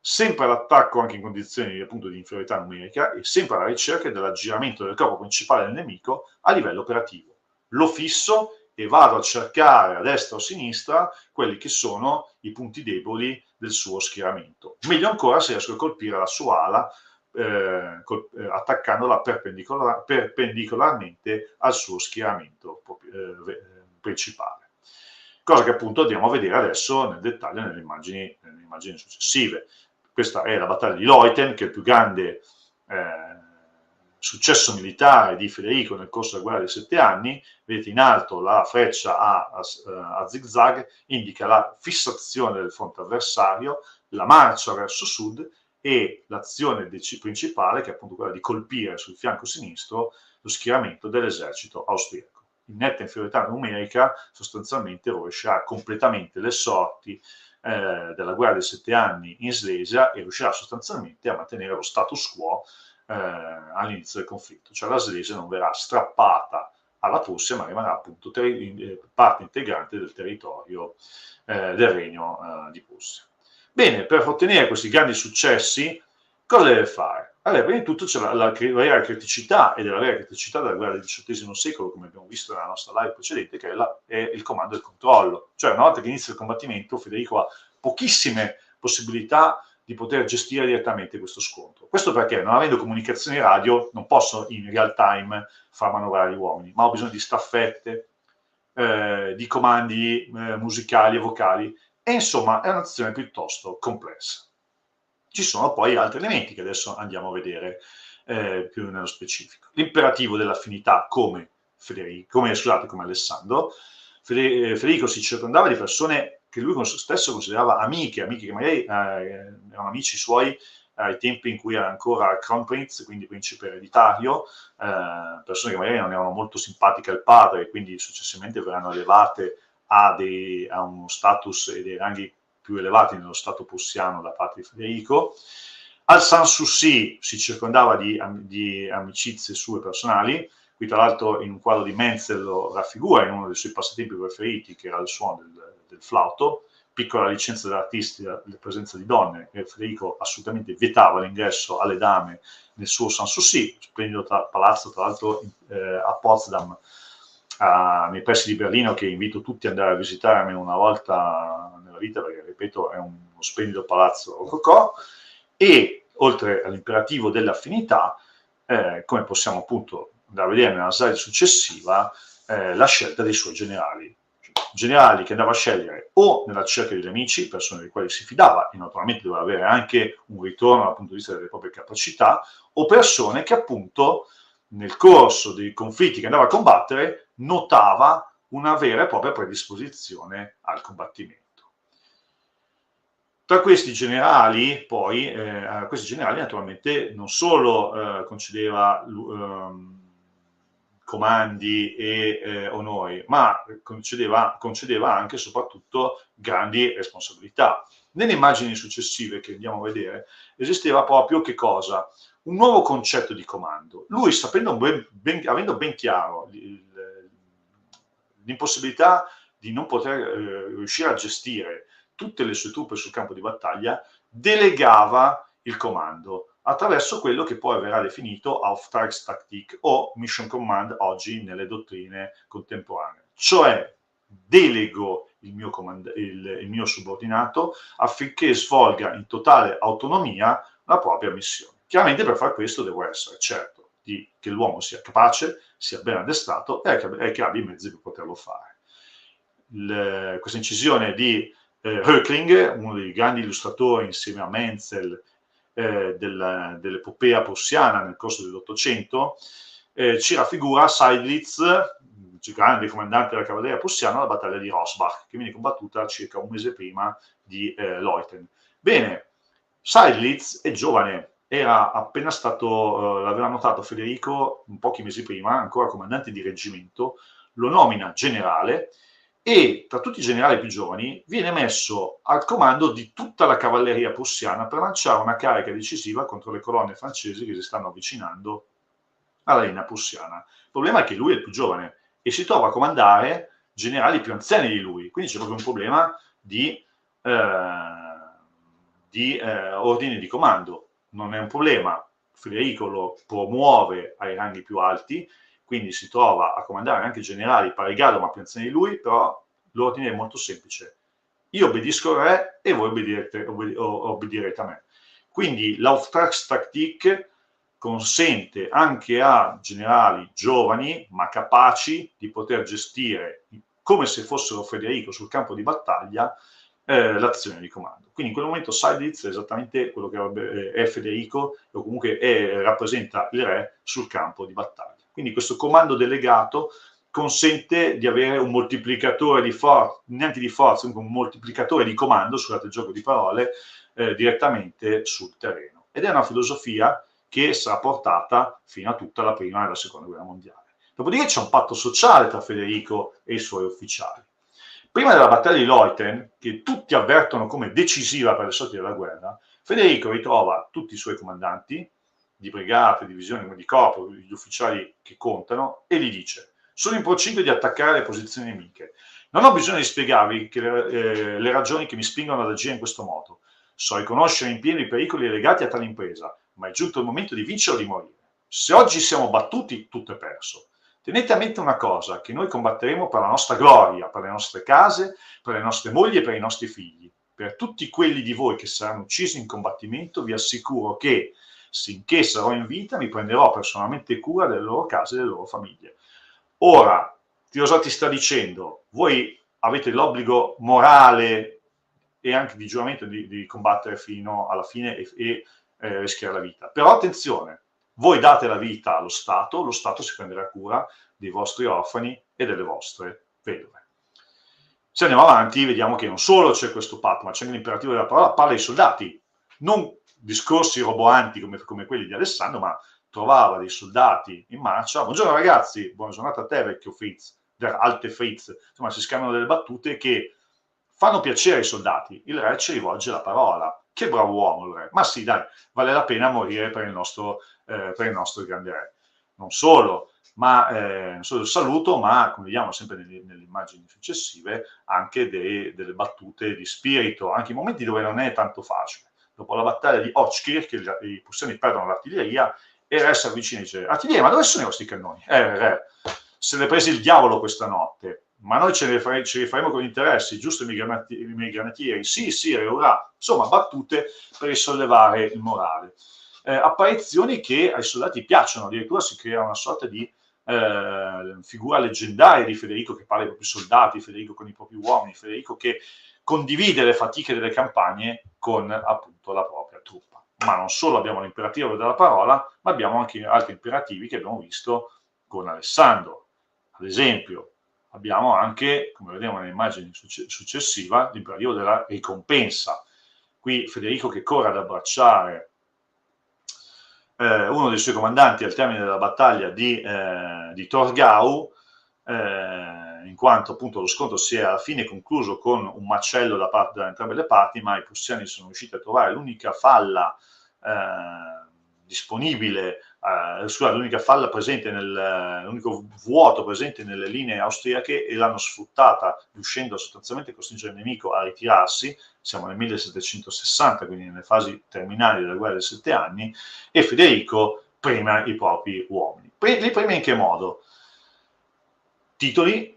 Speaker 2: sempre all'attacco anche in condizioni appunto di inferiorità numerica e sempre alla ricerca dell'aggiramento del corpo principale del nemico a livello operativo. Lo fisso e vado a cercare a destra o a sinistra quelli che sono i punti deboli del suo schieramento. Meglio ancora se riesco a colpire la sua ala attaccandola perpendicolarmente al suo schieramento principale. Cosa che appunto andiamo a vedere adesso nel dettaglio nelle immagini successive. Questa è la battaglia di Leuthen, che è il più grande successo militare di Federico nel corso della guerra dei 7 anni. Vedete in alto la freccia a zigzag, indica la fissazione del fronte avversario, la marcia verso sud e l'azione principale, che è appunto quella di colpire sul fianco sinistro lo schieramento dell'esercito austriaco. In netta inferiorità numerica, sostanzialmente rovescerà completamente le sorti della guerra dei 7 anni in Slesia e riuscirà sostanzialmente a mantenere lo status quo all'inizio del conflitto, cioè la Slesia non verrà strappata alla Prussia, ma rimarrà appunto parte integrante del territorio del regno di Prussia. Bene, per ottenere questi grandi successi, cosa deve fare? Allora, prima di tutto c'è la vera criticità, ed è la vera criticità della guerra del XVIII secolo, come abbiamo visto nella nostra live precedente, che è il comando e il controllo. Cioè, una volta che inizia il combattimento, Federico ha pochissime possibilità di poter gestire direttamente questo scontro. Questo perché, non avendo comunicazioni radio, non posso in real time far manovrare gli uomini, ma ho bisogno di staffette, di comandi musicali e vocali, e insomma è un'azione piuttosto complessa. Ci sono poi altri elementi che adesso andiamo a vedere più nello specifico. L'imperativo dell'affinità come Alessandro. Federico si circondava di persone che lui stesso considerava amiche che magari erano amici suoi ai tempi in cui era ancora Crown Prince, quindi principe ereditario, persone che magari non erano molto simpatiche al padre e quindi successivamente verranno elevate a uno status e dei ranghi più elevati nello stato prussiano da parte di Federico. Al Sanssouci si circondava di amicizie sue personali. Qui tra l'altro in un quadro di Menzel lo raffigura in uno dei suoi passatempi preferiti, che era il suono del flauto, piccola licenza dell'artista, la presenza di donne, e Federico assolutamente vietava l'ingresso alle dame nel suo Sanssouci, splendido palazzo tra l'altro a Potsdam, nei pressi di Berlino, che invito tutti ad andare a visitare almeno una volta nella vita, perché ripeto è uno splendido palazzo rococò. E oltre all'imperativo dell'affinità, come possiamo appunto andare a vedere nella slide successiva, la scelta dei suoi generali che andava a scegliere o nella cerchia degli amici, persone delle quali si fidava e naturalmente doveva avere anche un ritorno dal punto di vista delle proprie capacità, o persone che appunto nel corso dei conflitti che andava a combattere notava una vera e propria predisposizione al combattimento. Tra questi generali, poi, a questi generali naturalmente non solo concedeva comandi e onori, ma concedeva anche e soprattutto grandi responsabilità. Nelle immagini successive che andiamo a vedere, esisteva proprio che cosa? Un nuovo concetto di comando. Lui, avendo ben chiaro l'impossibilità di non poter riuscire a gestire tutte le sue truppe sul campo di battaglia, delegava il comando attraverso quello che poi verrà definito Auftragstaktik o Mission Command oggi nelle dottrine contemporanee. Cioè delego il mio subordinato affinché svolga in totale autonomia la propria missione. Chiaramente per fare questo devo essere certo che l'uomo sia capace, sia ben addestrato e che abbia i mezzi per poterlo fare. Questa incisione di Höckling, uno dei grandi illustratori insieme a Menzel dell'epopea prussiana nel corso dell'Ottocento, ci raffigura Seydlitz, il grande comandante della cavalleria prussiana, alla battaglia di Rossbach, che viene combattuta circa un mese prima di Leuthen. Bene, Seydlitz è giovane, era appena stato, l'aveva notato Federico pochi mesi prima, ancora comandante di reggimento, lo nomina generale e tra tutti i generali più giovani viene messo al comando di tutta la cavalleria prussiana per lanciare una carica decisiva contro le colonne francesi che si stanno avvicinando alla linea prussiana. Il problema è che lui è il più giovane e si trova a comandare generali più anziani di lui, quindi c'è proprio un problema di ordine di comando. Non è un problema, Federico lo promuove ai ranghi più alti, quindi si trova a comandare anche generali pari grado ma più anziani di lui, però l'ordine è molto semplice. Io obbedisco al re e voi obbedirete a me. Quindi l'Auftragstaktik consente anche a generali giovani ma capaci di poter gestire, come se fossero Federico sul campo di battaglia, l'azione di comando. Quindi in quel momento Seydlitz è esattamente quello che è Federico, o comunque rappresenta il re sul campo di battaglia. Quindi questo comando delegato consente di avere un moltiplicatore di forza, neanche di forza, un moltiplicatore di comando, scusate il gioco di parole, direttamente sul terreno. Ed è una filosofia che sarà portata fino a tutta la prima e la seconda guerra mondiale. Dopodiché c'è un patto sociale tra Federico e i suoi ufficiali. Prima della battaglia di Leuthen, che tutti avvertono come decisiva per le sorti della guerra, Federico ritrova tutti i suoi comandanti di brigate, divisioni, di corpo, gli ufficiali che contano, e gli dice: sono in procinto di attaccare le posizioni nemiche. Non ho bisogno di spiegarvi le ragioni che mi spingono ad agire in questo modo. So riconoscere in pieno i pericoli legati a tale impresa, ma è giunto il momento di vincere o di morire. Se oggi siamo battuti, tutto è perso. Tenete a mente una cosa, che noi combatteremo per la nostra gloria, per le nostre case, per le nostre mogli e per i nostri figli. Per tutti quelli di voi che saranno uccisi in combattimento, vi assicuro che, finché sarò in vita, mi prenderò personalmente cura delle loro case e delle loro famiglie. Ora, cosa ti sta dicendo? Voi avete l'obbligo morale e anche di giuramento di combattere fino alla fine e rischiare la vita. Però attenzione, voi date la vita allo Stato, lo Stato si prenderà cura dei vostri orfani e delle vostre vedove. Se andiamo avanti vediamo che non solo c'è questo patto, ma c'è anche l'imperativo della parola, parla ai soldati, non discorsi roboanti come quelli di Alessandro, ma trovava dei soldati in marcia. Buongiorno ragazzi, buona giornata a te vecchio Fritz, der alte Fritz. Insomma, si scambiano delle battute che fanno piacere ai soldati. Il re ci rivolge la parola. Che bravo uomo il re. Ma sì, dai, vale la pena morire per il nostro grande re. Non solo, non solo il saluto, ma come vediamo sempre nelle immagini successive, anche delle battute di spirito, anche in momenti dove non è tanto facile. Dopo la battaglia di Hochkirch, i prussiani perdono l'artiglieria e il re si avvicina e dice: artiglieria, ma dove sono i vostri cannoni? Re, se ne è presi il diavolo questa notte, ma noi ci rifaremo con gli interessi, giusto i miei granatieri? Sì, sì, re, ora. Insomma, battute per risollevare il morale. Apparizioni che ai soldati piacciono, addirittura si crea una sorta di figura leggendaria di Federico che parla ai propri soldati, Federico con i propri uomini, Federico che condivide le fatiche delle campagne con appunto la propria truppa. Ma non solo abbiamo l'imperativo della parola, ma abbiamo anche altri imperativi che abbiamo visto con Alessandro. Ad esempio, abbiamo anche, come vediamo nell'immagine successiva, l'imperativo della ricompensa. Qui Federico che corre ad abbracciare uno dei suoi comandanti al termine della battaglia di Torgau, in quanto appunto lo scontro si è alla fine concluso con un macello da entrambe le parti, ma i prussiani sono riusciti a trovare l'unica falla disponibile, l'unica falla presente, l'unico vuoto presente nelle linee austriache, e l'hanno sfruttata, riuscendo sostanzialmente a costringere il nemico a ritirarsi. Siamo nel 1760, quindi nelle fasi terminali della guerra dei 7 anni, e Federico prima i propri uomini. Li prima in che modo? Titoli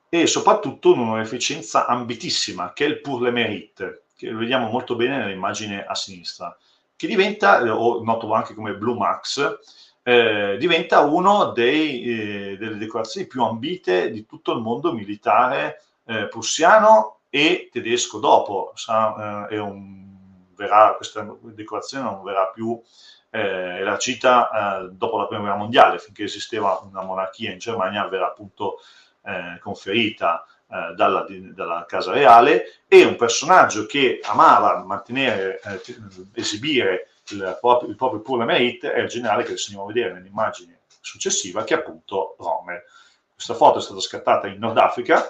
Speaker 2: e soprattutto un'onorificenza ambitissima, che è il Pour le Mérite, che lo vediamo molto bene nell'immagine a sinistra, che diventa, o noto anche come Blue Max, diventa uno delle decorazioni più ambite di tutto il mondo militare prussiano e tedesco. Dopo questa decorazione non verrà più elargita dopo la prima guerra mondiale, finché esisteva una monarchia in Germania, verrà appunto conferita dalla casa reale, e un personaggio che amava esibire il proprio Pour le Mérite è il generale che andiamo a vedere nell'immagine successiva, che è appunto Rommel. Questa foto è stata scattata in Nord Africa,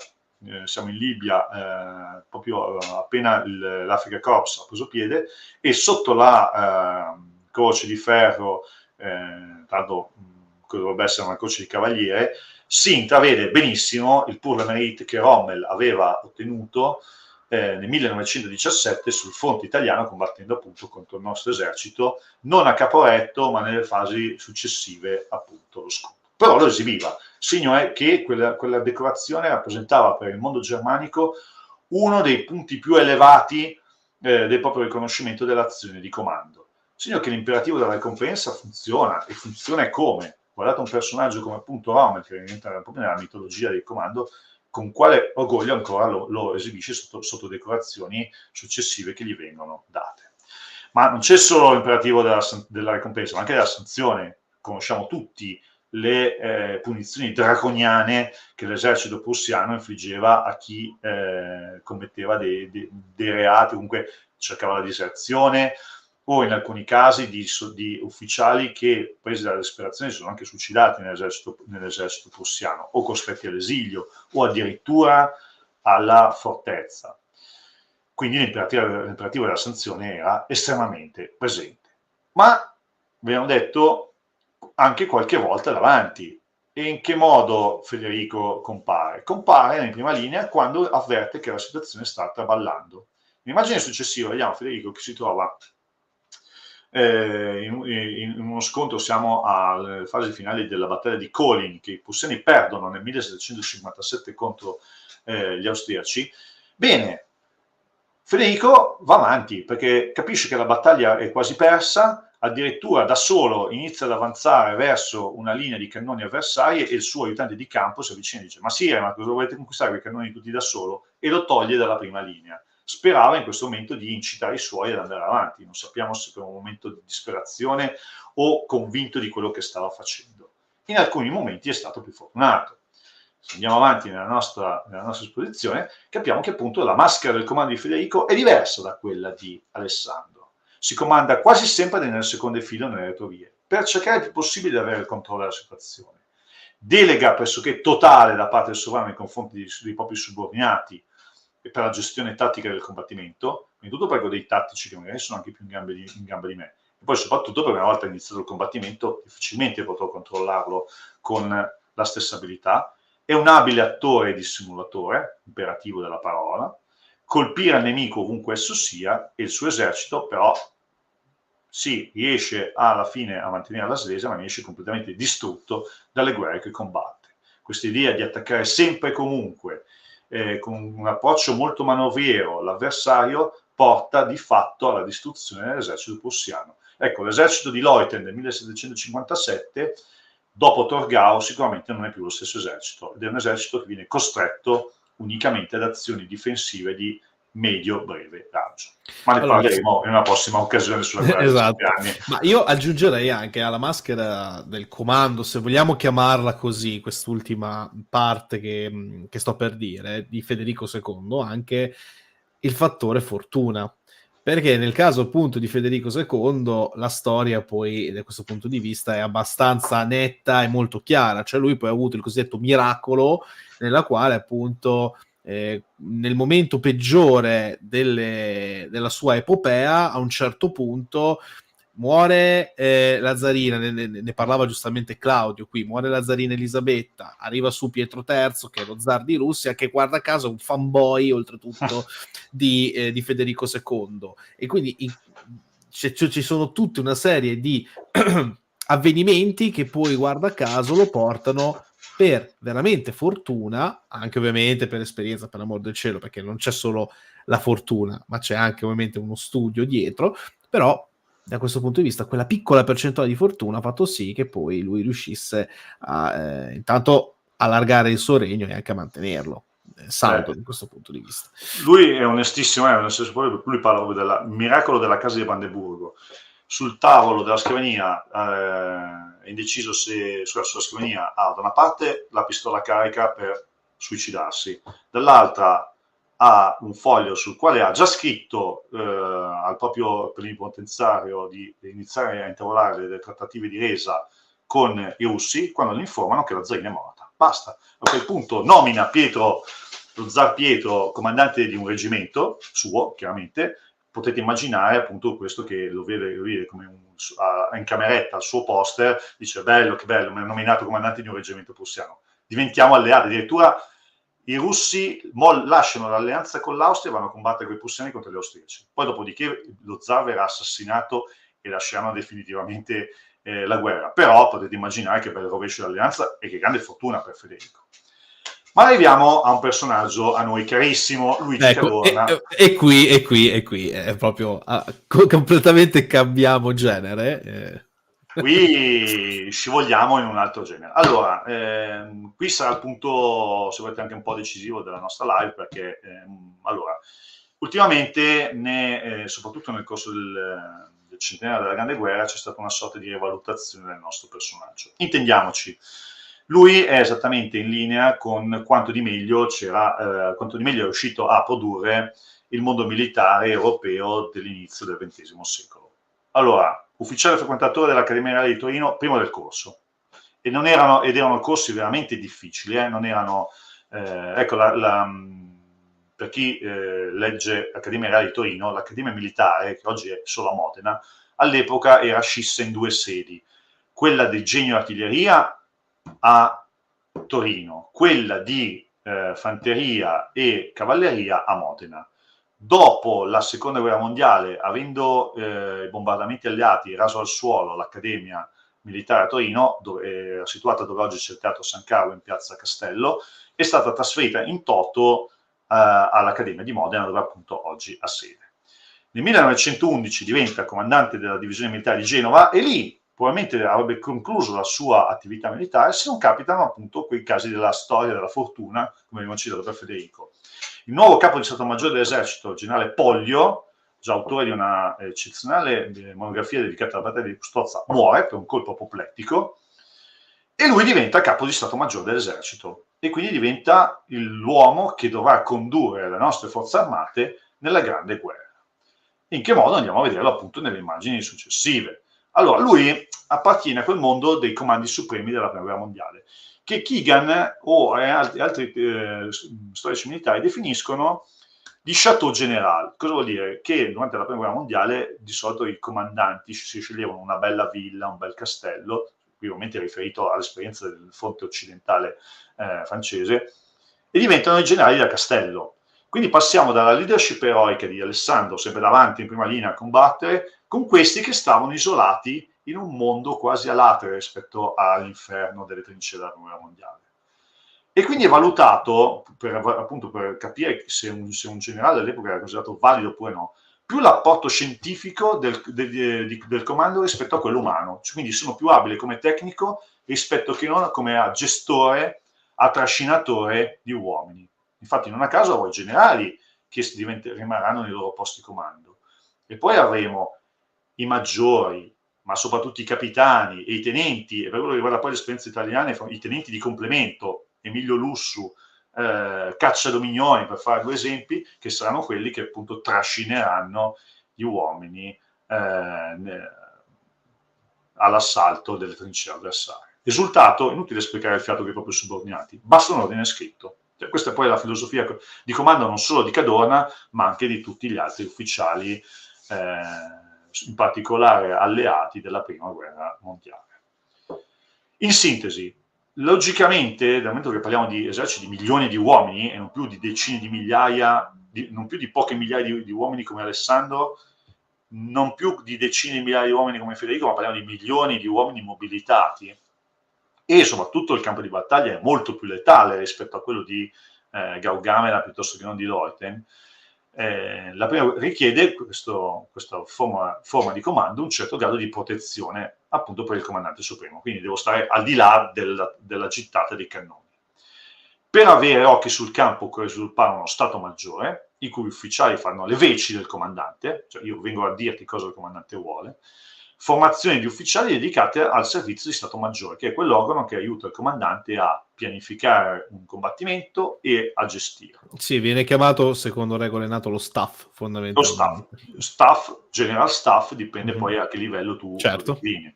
Speaker 2: siamo in Libia, proprio appena l'Africa Corps ha preso piede, e sotto la croce di ferro, tanto dovrebbe essere una croce di cavaliere, si intravede benissimo il Pour le Mérite che Rommel aveva ottenuto nel 1917 sul fronte italiano, combattendo appunto contro il nostro esercito, non a Caporetto, ma nelle fasi successive appunto lo scontro. Però lo esibiva. Segno è che quella decorazione rappresentava per il mondo germanico uno dei punti più elevati del proprio riconoscimento dell'azione di comando. Segno che l'imperativo della ricompensa funziona, e funziona come? Guardate un personaggio come appunto Rommel, che rientra proprio nella mitologia del comando, con quale orgoglio ancora lo esibisce sotto decorazioni successive che gli vengono date. Ma non c'è solo l'imperativo della ricompensa, ma anche della sanzione. Conosciamo tutti le punizioni draconiane che l'esercito prussiano infliggeva a chi commetteva dei reati, comunque cercava la diserzione, o in alcuni casi di ufficiali che, presi dalla disperazione, sono anche suicidati nell'esercito prussiano, o costretti all'esilio, o addirittura alla fortezza. Quindi l'imperativo della sanzione era estremamente presente. Ma, abbiamo detto, anche qualche volta davanti. E in che modo Federico compare? Compare in prima linea quando avverte che la situazione sta traballando. Nell'immagine successiva vediamo Federico che si trova in uno scontro, siamo alle fasi finali della battaglia di Kolin, che i prussiani perdono nel 1757 contro gli austriaci. Bene, Federico va avanti perché capisce che la battaglia è quasi persa, addirittura da solo inizia ad avanzare verso una linea di cannoni avversari, e il suo aiutante di campo si avvicina e dice: ma sì, ma cosa volete conquistare quei cannoni tutti da solo? E lo toglie dalla prima linea. Sperava in questo momento di incitare i suoi ad andare avanti, non sappiamo se per un momento di disperazione o convinto di quello che stava facendo. In alcuni momenti è stato più fortunato. se andiamo avanti nella nostra esposizione, capiamo che appunto la maschera del comando di Federico è diversa da quella di Alessandro. Si comanda quasi sempre nel secondo filo nelle retrovie, per cercare il più possibile di avere il controllo della situazione. Delega pressoché totale da parte del sovrano nei confronti dei propri subordinati e per la gestione tattica del combattimento, quindi tutto per dei tattici che magari sono anche più in gamba di me. E poi soprattutto perché una volta iniziato il combattimento difficilmente potrò controllarlo con la stessa abilità. È un abile attore e dissimulatore, imperativo della parola, colpire il nemico ovunque esso sia, e il suo esercito però si riesce alla fine a mantenere la Slesia, ma riesce completamente distrutto dalle guerre che combatte. Questa idea di attaccare sempre e comunque, con un approccio molto manovriero, l'avversario, porta di fatto alla distruzione dell'esercito prussiano. Ecco, l'esercito di Leuthen del 1757, dopo Torgau, sicuramente non è più lo stesso esercito, ed è un esercito che viene costretto unicamente ad azioni difensive di medio-breve raggio. Ma ne parleremo in una prossima occasione sulla guerra dei 7 anni.
Speaker 1: Ma io aggiungerei anche alla maschera del comando, se vogliamo chiamarla così, quest'ultima parte che sto per dire, di Federico II, anche il fattore fortuna. Perché nel caso appunto di Federico II la storia poi da questo punto di vista è abbastanza netta e molto chiara, cioè lui poi ha avuto il cosiddetto miracolo nella quale appunto nel momento peggiore della sua epopea a un certo punto muore la zarina, ne parlava giustamente Claudio qui, muore la zarina Elisabetta, arriva su Pietro III che è lo zar di Russia, che guarda caso è un fanboy oltretutto di Federico II, e quindi ci sono tutta una serie di avvenimenti che poi guarda caso lo portano per veramente fortuna, anche ovviamente per esperienza, per l'amor del cielo, perché non c'è solo la fortuna, ma c'è anche ovviamente uno studio dietro, però da questo punto di vista quella piccola percentuale di fortuna ha fatto sì che poi lui riuscisse a intanto allargare il suo regno e anche a mantenerlo saldo da questo punto di vista.
Speaker 2: Lui è onestissimo, nel senso, lui parla proprio del miracolo della casa di Brandeburgo. Sul tavolo della scrivania è indeciso se sulla scrivania ha da una parte la pistola carica per suicidarsi, dall'altra ha un foglio sul quale ha già scritto al proprio plenipotenziario di iniziare a intavolare delle trattative di resa con i russi quando gli informano che la zarina è morta. Basta. A quel punto nomina Pietro, lo zar Pietro, comandante di un reggimento suo, chiaramente. Potete immaginare appunto questo che lo vede come in cameretta al suo poster, dice bello, che bello, mi ha nominato comandante di un reggimento prussiano, diventiamo alleati. Addirittura i russi lasciano l'alleanza con l'Austria e vanno a combattere con i prussiani contro gli austriaci. Poi dopodiché lo zar verrà assassinato e lasceranno definitivamente la guerra. Però potete immaginare che bel rovescio dell'alleanza e che grande fortuna per Federico. Ma arriviamo a un personaggio a noi carissimo, Luigi Cadorna.
Speaker 1: E qui è proprio completamente cambiamo genere.
Speaker 2: Qui scivoliamo in un altro genere. Allora, qui sarà il punto, se volete, anche un po' decisivo della nostra live, perché allora, ultimamente, soprattutto nel corso del centenario della Grande Guerra, c'è stata una sorta di rivalutazione del nostro personaggio. Intendiamoci, lui è esattamente in linea con quanto di meglio è riuscito a produrre il mondo militare europeo dell'inizio del XX secolo. Allora, ufficiale frequentatore dell'Accademia Reale di Torino prima del corso, ed erano corsi veramente difficili, non erano, ecco, per chi legge Accademia Reale di Torino, l'Accademia Militare, che oggi è solo a Modena, all'epoca era scissa in due sedi, quella del Genio Artiglieria a Torino, quella di Fanteria e Cavalleria a Modena. Dopo la seconda guerra mondiale, avendo i bombardamenti alleati raso al suolo l'Accademia Militare a Torino, era situata dove oggi c'è il Teatro San Carlo in piazza Castello, è stata trasferita in toto all'Accademia di Modena, dove appunto oggi ha sede. Nel 1911 diventa comandante della divisione militare di Genova e lì probabilmente avrebbe concluso la sua attività militare se non capitano appunto quei casi della storia della fortuna, come abbiamo citato per Federico. Il nuovo capo di Stato Maggiore dell'Esercito, il generale Pollio, già autore di una eccezionale monografia dedicata alla battaglia di Custozza, muore per un colpo apoplettico e lui diventa capo di Stato Maggiore dell'Esercito. e quindi diventa l'uomo che dovrà condurre le nostre forze armate nella grande guerra. In che modo andiamo a vederlo appunto nelle immagini successive. Allora, lui appartiene a quel mondo dei comandi supremi della Prima Guerra Mondiale, che Keegan o altri storici militari definiscono di Chateau General. Cosa vuol dire? Che durante la Prima Guerra Mondiale di solito i comandanti si sceglievano una bella villa, un bel castello, qui ovviamente riferito all'esperienza del fronte occidentale francese, e diventano i generali da castello. Quindi passiamo dalla leadership eroica di Alessandro, sempre davanti in prima linea a combattere, con questi che stavano isolati in un mondo quasi a latere rispetto all'inferno delle trincee della Prima Guerra Mondiale. E quindi è valutato, appunto per capire se un generale all'epoca era considerato valido oppure no, più l'apporto scientifico del comando rispetto a quello umano. Cioè, quindi sono più abile come tecnico rispetto che non come a gestore, a trascinatore di uomini. Infatti non a caso avrò i generali che rimarranno nei loro posti comando. E poi avremo i maggiori, ma soprattutto i capitani e i tenenti, e per quello che riguarda poi le esperienze italiane, i tenenti di complemento, Emilio Lussu, Caccia Dominioni, per fare due esempi, che saranno quelli che appunto trascineranno gli uomini all'assalto delle trincee avversarie. Risultato, inutile spiegare il fiato che i propri subordinati, basta un ordine scritto. Cioè, questa è poi la filosofia di comando non solo di Cadorna, ma anche di tutti gli altri ufficiali, in particolare alleati della Prima Guerra Mondiale. In sintesi, logicamente, dal momento che parliamo di eserciti di milioni di uomini e non più di decine di migliaia, non più di poche migliaia di uomini come Alessandro, non più di decine di migliaia di uomini come Federico, ma parliamo di milioni di uomini mobilitati, e soprattutto il campo di battaglia è molto più letale rispetto a quello di Gaugamela piuttosto che non di Leuthen. La prima richiede questa forma di comando un certo grado di protezione appunto per il comandante supremo, quindi devo stare al di là della gittata dei cannoni. Per avere occhi sul campo occorre sviluppare uno stato maggiore, i cui ufficiali fanno le veci del comandante, cioè io vengo a dirti cosa il comandante vuole, formazioni di ufficiali dedicate al servizio di Stato Maggiore, che è quell'organo che aiuta il comandante a pianificare un combattimento e a gestirlo.
Speaker 1: Sì, viene chiamato, secondo regole NATO, lo staff, fondamentalmente.
Speaker 2: Lo staff, general staff, dipende poi a che livello tu vieni.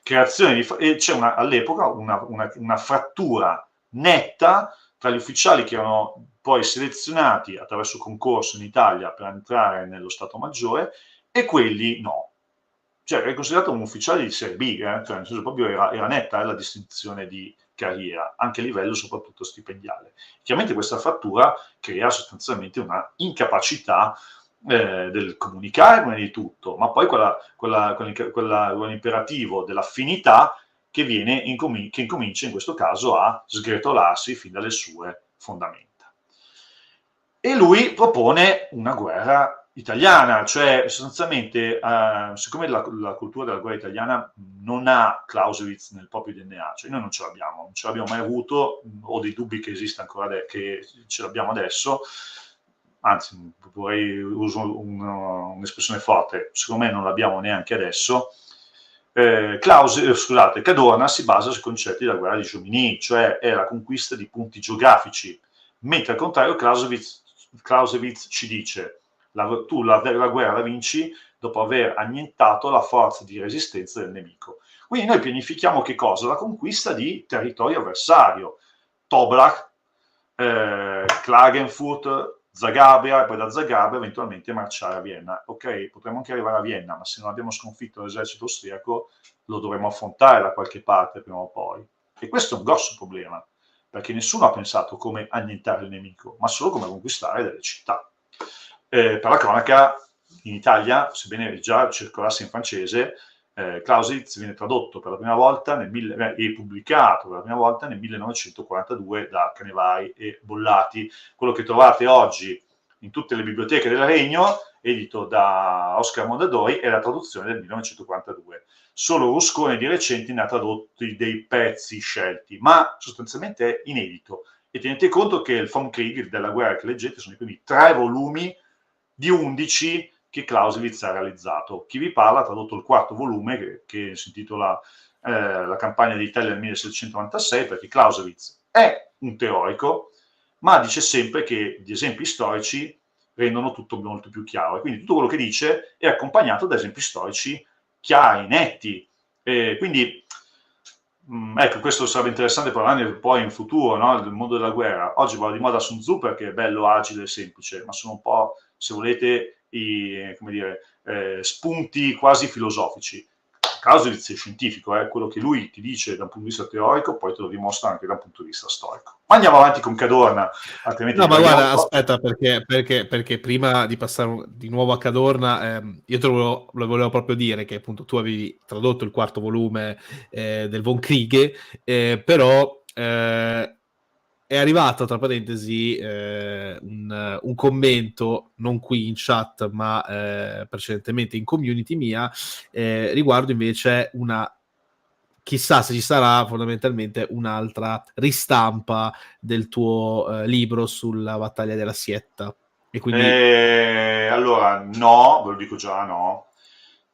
Speaker 2: Creazione e c'è all'epoca una frattura netta tra gli ufficiali che erano poi selezionati attraverso concorso in Italia per entrare nello Stato Maggiore e quelli no. Cioè è considerato un ufficiale di serie B, cioè nel senso proprio era netta la distinzione di carriera, anche a livello soprattutto stipendiale. Chiaramente questa frattura crea sostanzialmente una incapacità del comunicare prima di tutto, ma poi quell'imperativo dell'affinità che incomincia in questo caso a sgretolarsi fin dalle sue fondamenta. E lui propone una guerra italiana, cioè sostanzialmente, siccome la cultura della guerra italiana non ha Clausewitz nel proprio DNA, cioè noi non ce l'abbiamo mai avuto, ho dei dubbi che esista ancora, che ce l'abbiamo adesso, anzi uso un'espressione forte, secondo me non l'abbiamo neanche adesso. Cadorna si basa sui concetti della guerra di Jomini, cioè è la conquista di punti geografici, mentre al contrario Clausewitz ci dice tu la guerra la vinci dopo aver annientato la forza di resistenza del nemico. Quindi noi pianifichiamo che cosa? La conquista di territorio avversario, Tobruk, Klagenfurt, Zagabria, e poi da Zagabria eventualmente marciare a Vienna. Ok, potremmo anche arrivare a Vienna, ma se non abbiamo sconfitto l'esercito austriaco lo dovremo affrontare da qualche parte prima o poi. E questo è un grosso problema, perché nessuno ha pensato come annientare il nemico, ma solo come conquistare delle città. Per la cronaca, in Italia, sebbene già circolasse in francese, Clausewitz viene tradotto per la prima volta e pubblicato per la prima volta nel 1942 da Canevari e Bollati. Quello che trovate oggi in tutte le biblioteche del Regno, edito da Oscar Mondadori, è la traduzione del 1942. Solo Rusconi di recente ne ha tradotti dei pezzi scelti, ma sostanzialmente è inedito. E tenete conto che il Vom Krieg, della guerra che leggete, sono i primi 3 volumi di 11 che Clausewitz ha realizzato. Chi vi parla ha tradotto il 4º volume che si intitola La campagna d'Italia del 1796, perché Clausewitz è un teorico, ma dice sempre che gli esempi storici rendono tutto molto più chiaro, e quindi tutto quello che dice è accompagnato da esempi storici chiari, netti, quindi ecco, questo sarebbe interessante parlarne poi in futuro, no? Del mondo della guerra. Oggi va di moda Sun Tzu perché è bello, agile e semplice, ma sono un po', se volete, come dire, spunti quasi filosofici. Caso giudizio scientifico, quello che lui ti dice da un punto di vista teorico, poi te lo dimostra anche da un punto di vista storico. Ma andiamo avanti con Cadorna, altrimenti
Speaker 1: No, ma guarda,
Speaker 2: un po'.
Speaker 1: aspetta, perché prima di passare di nuovo a Cadorna, io te lo volevo proprio dire che appunto tu avevi tradotto il quarto volume del Von Kriege, però è arrivato, tra parentesi, un commento, non qui in chat, ma precedentemente in community mia, riguardo invece chissà se ci sarà fondamentalmente un'altra ristampa del tuo libro sulla battaglia della Sietta. E quindi
Speaker 2: Allora, no, ve lo dico già, no,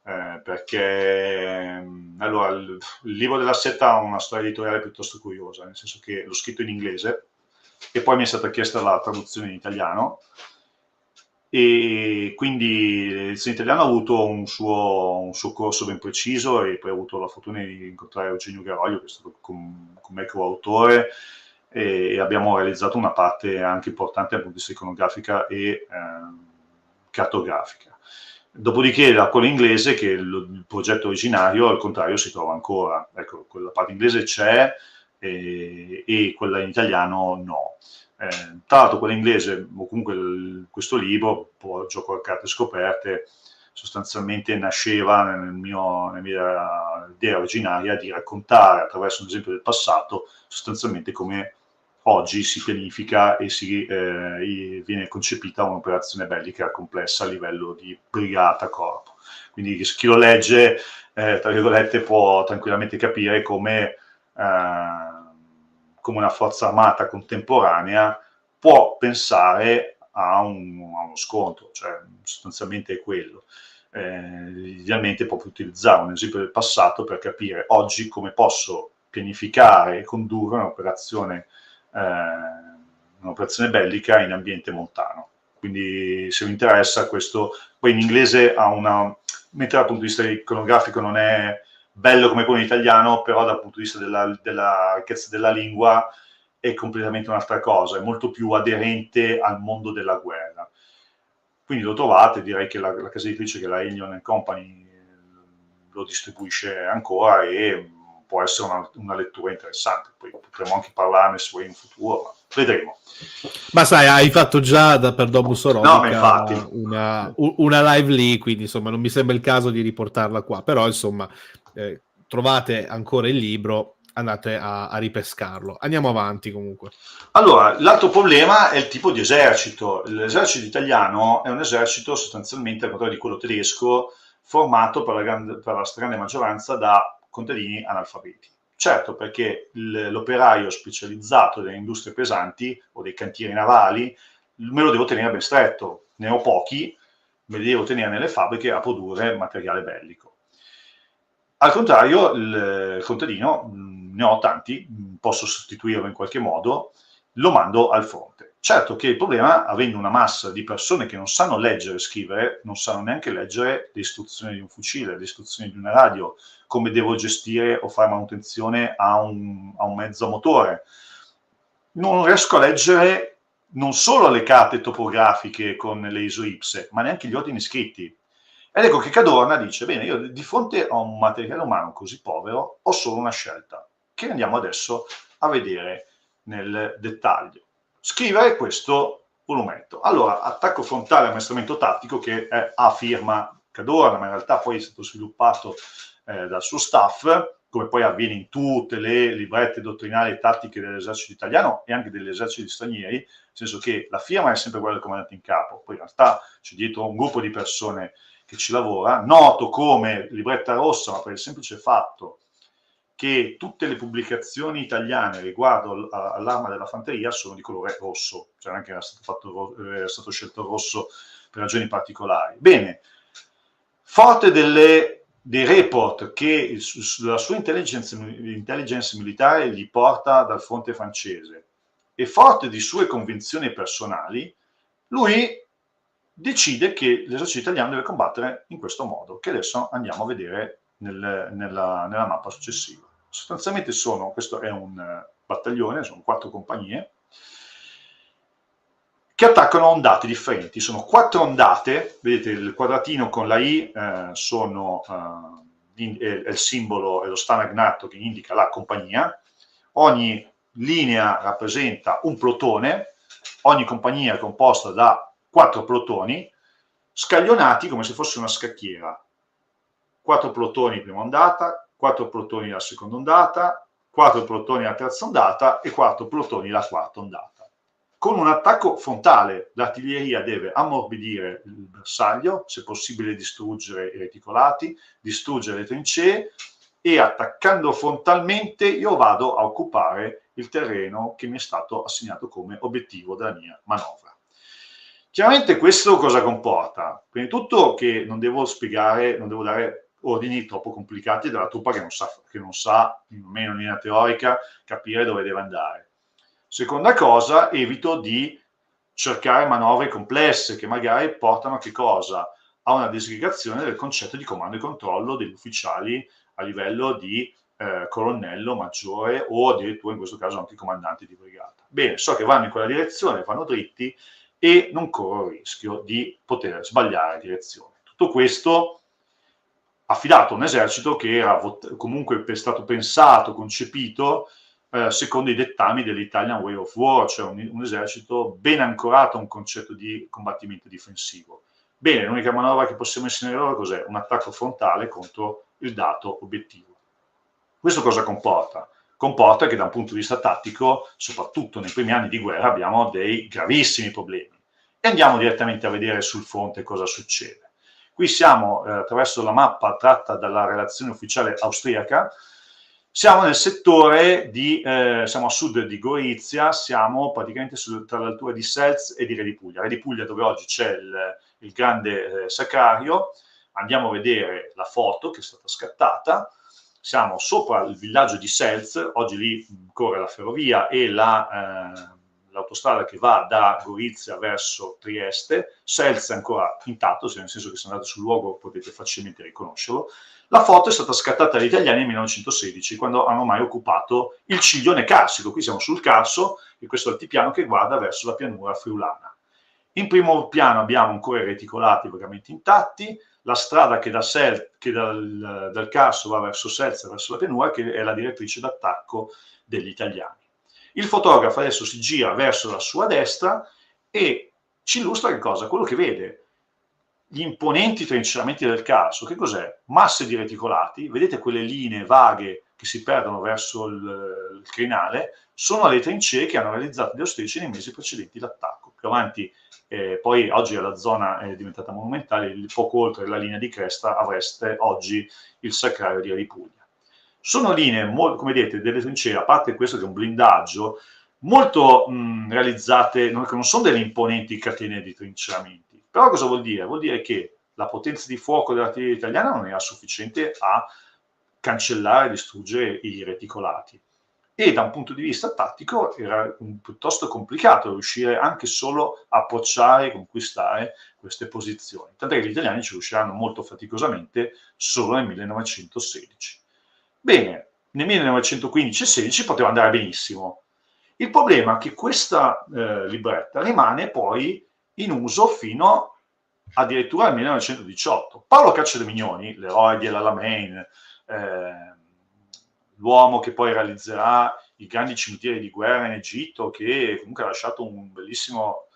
Speaker 2: perché allora, il libro della Setta ha una storia editoriale piuttosto curiosa, nel senso che l'ho scritto in inglese e poi mi è stata chiesta la traduzione in italiano, e quindi l'edizione italiana ha avuto un suo corso ben preciso, e poi ho avuto la fortuna di incontrare Eugenio Garoglio, che è stato con me coautore, e abbiamo realizzato una parte anche importante dal punto di vista iconografica e cartografica. Dopodiché da quella inglese, che è il progetto originario, al contrario, si trova ancora. Ecco, quella parte inglese c'è, e quella in italiano no. Tra l'altro quella inglese, o comunque questo libro, Gioco a carte scoperte, sostanzialmente nasceva nella mia idea originaria di raccontare attraverso un esempio del passato sostanzialmente come oggi si pianifica e viene concepita un'operazione bellica complessa a livello di brigata corpo. Quindi chi lo legge, tra virgolette, può tranquillamente capire come una forza armata contemporanea può pensare a uno scontro, cioè sostanzialmente è quello. Idealmente può utilizzare un esempio del passato per capire oggi come posso pianificare e condurre un'operazione bellica in ambiente montano. Quindi se vi interessa questo, poi in inglese mentre dal punto di vista iconografico non è bello come quello in italiano, però dal punto di vista della ricchezza della lingua è completamente un'altra cosa, è molto più aderente al mondo della guerra. Quindi lo trovate, direi che la casa editrice, che è la Elion Company, lo distribuisce ancora, e può essere una lettura interessante. Poi potremo anche parlarne se vuoi in futuro, ma vedremo.
Speaker 1: ma sai, hai fatto già per Domus
Speaker 2: No, ma
Speaker 1: Orobica
Speaker 2: infatti.
Speaker 1: una live lì, quindi insomma non mi sembra il caso di riportarla qua, però insomma trovate ancora il libro, andate a ripescarlo. Andiamo avanti comunque.
Speaker 2: Allora, l'altro problema è il tipo di esercito. L'esercito italiano è un esercito sostanzialmente, al contrario di quello tedesco, formato per la stragrande maggioranza da contadini analfabeti. Certo, perché l'operaio specializzato delle industrie pesanti o dei cantieri navali me lo devo tenere ben stretto, ne ho pochi, me li devo tenere nelle fabbriche a produrre materiale bellico. Al contrario, il contadino, ne ho tanti, posso sostituirlo in qualche modo, lo mando al fronte. Certo che il problema, avendo una massa di persone che non sanno leggere e scrivere, non sanno neanche leggere le istruzioni di un fucile, le istruzioni di una radio, come devo gestire o fare manutenzione a un mezzo a motore. Non riesco a leggere non solo le carte topografiche con le isoipse, ma neanche gli ordini scritti. Ed ecco che Cadorna dice, bene, io di fronte a un materiale umano così povero ho solo una scelta, che andiamo adesso a vedere nel dettaglio. Scrivere questo volumetto. Allora, attacco frontale ammaestramento tattico, che è a firma Cadorna, ma in realtà poi è stato sviluppato dal suo staff, come poi avviene in tutte le librette dottrinali e tattiche dell'esercito italiano e anche degli eserciti stranieri, nel senso che la firma è sempre quella del comandante in capo, poi in realtà c'è dietro un gruppo di persone che ci lavora, noto come libretta rossa, ma per il semplice fatto che tutte le pubblicazioni italiane riguardo all'arma della fanteria sono di colore rosso, cioè anche era stato scelto rosso per ragioni particolari. Bene, forte delle dei report che la sua intelligence militare gli porta dal fronte francese e forte di sue convinzioni personali, lui decide che l'esercito italiano deve combattere in questo modo, che adesso andiamo a vedere nella mappa successiva. Sostanzialmente questo è un battaglione, sono 4 compagnie, che attaccano ondate differenti. Sono 4 ondate, vedete il quadratino con la I è il simbolo, è lo stanagnato che indica la compagnia. Ogni linea rappresenta un plotone, ogni compagnia è composta da 4 plotoni, scaglionati come se fosse una scacchiera. 4 plotoni prima ondata, 4 plotoni la seconda ondata, 4 plotoni la terza ondata e 4 plotoni la quarta ondata. Con un attacco frontale l'artiglieria deve ammorbidire il bersaglio, se possibile distruggere i reticolati, distruggere le trincee, e attaccando frontalmente io vado a occupare il terreno che mi è stato assegnato come obiettivo della mia manovra. Chiaramente questo cosa comporta? Prima di tutto che non devo dare ordini troppo complicati della truppa che non sa, almeno in linea teorica, capire dove deve andare. Seconda cosa, evito di cercare manovre complesse che magari portano a che cosa? A una disgregazione del concetto di comando e controllo degli ufficiali a livello di colonnello, maggiore o addirittura in questo caso anche comandanti di brigata. Bene, so che vanno in quella direzione, vanno dritti e non corro il rischio di poter sbagliare direzione. Tutto questo affidato a un esercito che era comunque stato pensato, concepito secondo i dettami dell'Italian Way of War, cioè un esercito ben ancorato a un concetto di combattimento difensivo. Bene, l'unica manovra che possiamo insegnare loro cos'è? Un attacco frontale contro il dato obiettivo. Questo cosa comporta? Comporta che da un punto di vista tattico, soprattutto nei primi anni di guerra, abbiamo dei gravissimi problemi. E andiamo direttamente a vedere sul fronte cosa succede. Qui siamo attraverso la mappa tratta dalla relazione ufficiale austriaca. Siamo nel settore siamo a sud di Gorizia, siamo praticamente tra l'altura di Selz e di Redipuglia. Redipuglia dove oggi c'è il grande sacrario. Andiamo a vedere la foto che è stata scattata. Siamo sopra il villaggio di Selz, oggi lì corre la ferrovia e l'autostrada che va da Gorizia verso Trieste. Selz è ancora intatto, nel senso che se andate sul luogo potete facilmente riconoscerlo. La foto è stata scattata dagli italiani nel 1916, quando hanno mai occupato il Ciglione Carsico. Qui siamo sul Carso, e questo è l'altipiano che guarda verso la pianura friulana. In primo piano abbiamo ancora i reticolati vagamente intatti, la strada che dal Carso va verso Selz, verso la pianura, che è la direttrice d'attacco degli italiani. Il fotografo adesso si gira verso la sua destra e ci illustra che cosa? Quello che vede. Gli imponenti trinceramenti del Carso, che cos'è? Masse di reticolati, vedete quelle linee vaghe che si perdono verso il crinale, sono le trincee che hanno realizzato gli austriaci nei mesi precedenti l'attacco. Più avanti, poi oggi la zona è diventata monumentale, poco oltre la linea di cresta avreste oggi il sacrario di Redipuglia. Sono linee, come vedete, delle trincee, a parte questo che è un blindaggio, molto realizzate, che non sono delle imponenti catene di trinceramenti. Però cosa vuol dire? Vuol dire che la potenza di fuoco dell'artiglieria italiana non era sufficiente a cancellare e distruggere i reticolati. E da un punto di vista tattico era piuttosto complicato riuscire anche solo a approcciare e conquistare queste posizioni. Tant'è che gli italiani ci riusciranno molto faticosamente solo nel 1916. Bene, nel 1915 e 16 poteva andare benissimo. Il problema è che questa libretta rimane poi in uso fino addirittura al 1918. Paolo Cacciaremignoni, l'eroe di El Alamein, l'uomo che poi realizzerà i grandi cimiteri di guerra in Egitto, che comunque ha lasciato un bellissimo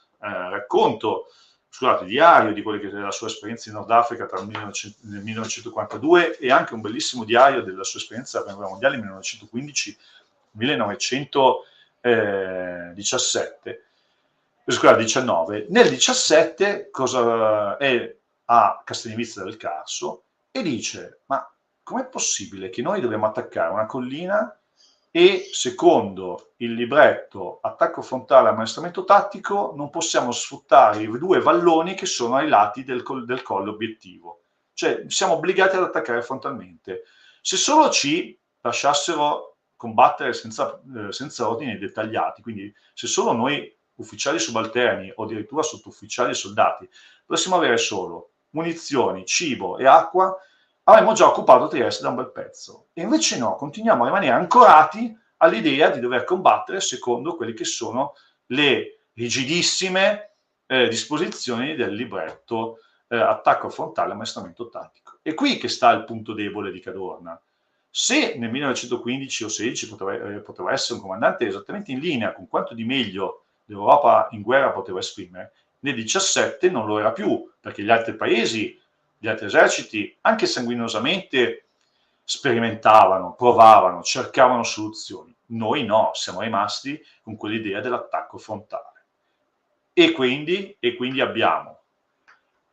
Speaker 2: diario di quella che era la sua esperienza in Nord Africa nel 1942 e anche un bellissimo diario della sua esperienza alla Prima Guerra Mondiale 1915-1917. 19. Nel 17 cosa è a Castellivizza del Carso e dice: ma com'è possibile che noi dobbiamo attaccare una collina e secondo il libretto attacco frontale ammaestramento tattico non possiamo sfruttare i 2 valloni che sono ai lati del colle obiettivo? cioè siamo obbligati ad attaccare frontalmente. Se solo ci lasciassero combattere senza ordini dettagliati, quindi se solo noi ufficiali subalterni o addirittura sottufficiali e soldati dovessimo avere solo munizioni, cibo e acqua, avremmo già occupato Trieste da un bel pezzo. E invece no, continuiamo a rimanere ancorati all'idea di dover combattere secondo quelle che sono le rigidissime disposizioni del libretto attacco frontale, ammaestramento tattico. È qui che sta il punto debole di Cadorna. Se nel 1915 o 16 poteva essere un comandante esattamente in linea con quanto di meglio l'Europa in guerra poteva esprimere, nel 17 non lo era più, perché gli altri paesi, gli altri eserciti, anche sanguinosamente, sperimentavano, provavano, cercavano soluzioni. Noi no, siamo rimasti con quell'idea dell'attacco frontale. E quindi abbiamo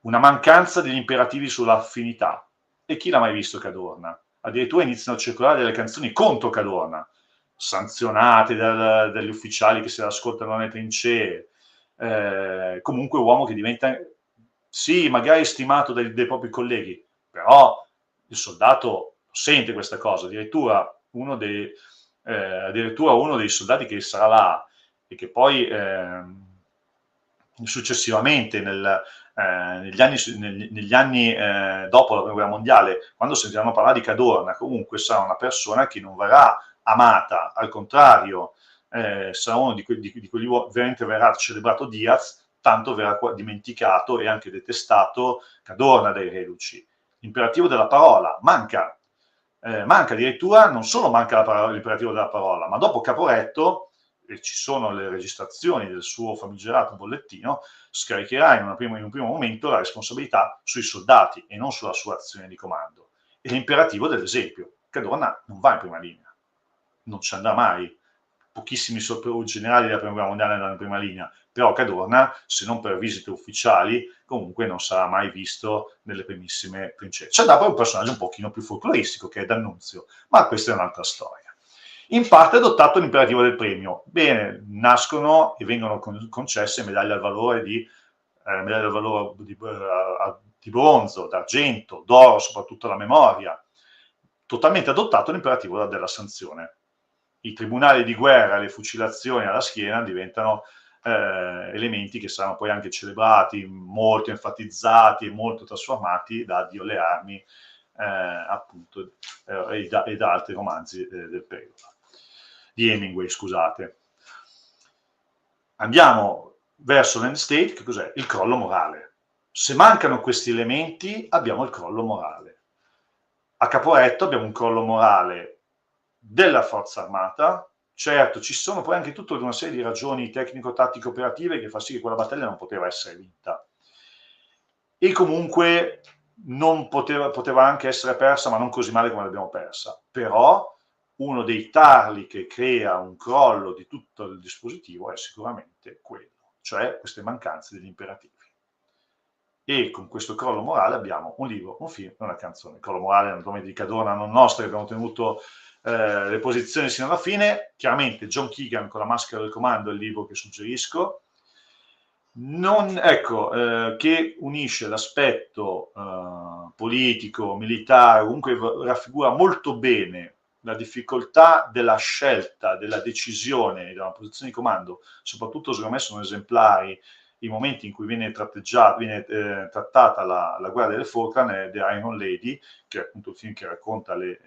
Speaker 2: una mancanza degli imperativi sull'affinità. E chi l'ha mai visto Cadorna? Addirittura iniziano a circolare delle canzoni contro Cadorna, sanzionate dagli ufficiali che se l'ascoltano nelle trincee. Comunque uomo che diventa, sì, magari stimato dai propri colleghi, però il soldato sente questa cosa. Addirittura uno dei soldati che sarà là e che poi successivamente negli anni dopo la Prima Guerra Mondiale, quando sentiranno parlare di Cadorna, comunque sarà una persona che non verrà amata, al contrario, sarà uno di quelli veramente verrà celebrato Diaz, tanto verrà dimenticato e anche detestato Cadorna dai reduci. L'imperativo della parola manca addirittura, non solo manca l'imperativo della parola, ma dopo Caporetto, e ci sono le registrazioni del suo famigerato bollettino, scaricherà in un primo momento la responsabilità sui soldati e non sulla sua azione di comando. E l'imperativo dell'esempio. Cadorna non va in prima linea, non ci andrà mai. Pochissimi generali della Prima Guerra Mondiale andranno in prima linea, però Cadorna, se non per visite ufficiali, comunque non sarà mai visto nelle primissime trincee. C'è da poi un personaggio un pochino più folcloristico, che è D'Annunzio, ma questa è un'altra storia. In parte è adottato l'imperativo del premio. Bene, nascono e vengono concesse medaglie al valore di bronzo, d'argento, d'oro, soprattutto la memoria. Totalmente adottato l'imperativo della sanzione. I tribunali di guerra e le fucilazioni alla schiena diventano elementi che saranno poi anche celebrati, molto enfatizzati e molto trasformati da Addio alle armi, appunto, e da altri romanzi del periodo. Di Hemingway, scusate. Andiamo verso l'end state, che cos'è? Il crollo morale. Se mancano questi elementi, abbiamo il crollo morale. A Caporetto abbiamo un crollo morale della forza armata. Certo, ci sono poi anche tutta una serie di ragioni tecnico-tattiche operative che fa sì che quella battaglia non poteva essere vinta. E comunque non poteva anche essere persa, ma non così male come l'abbiamo persa. Però uno dei tarli che crea un crollo di tutto il dispositivo è sicuramente quello, cioè queste mancanze degli imperativi. E con questo crollo morale abbiamo un libro, un film e una canzone. Il crollo morale naturalmente di Cadorna, non nostro, che abbiamo tenuto le posizioni sino alla fine. Chiaramente John Keegan con La maschera del comando è il libro che suggerisco. Che unisce l'aspetto politico, militare, comunque raffigura molto bene la difficoltà della scelta, della decisione, della posizione di comando. Soprattutto secondo me sono esemplari i momenti in cui viene trattata la guerra delle Falkland e The Iron Lady, che è appunto il film che racconta le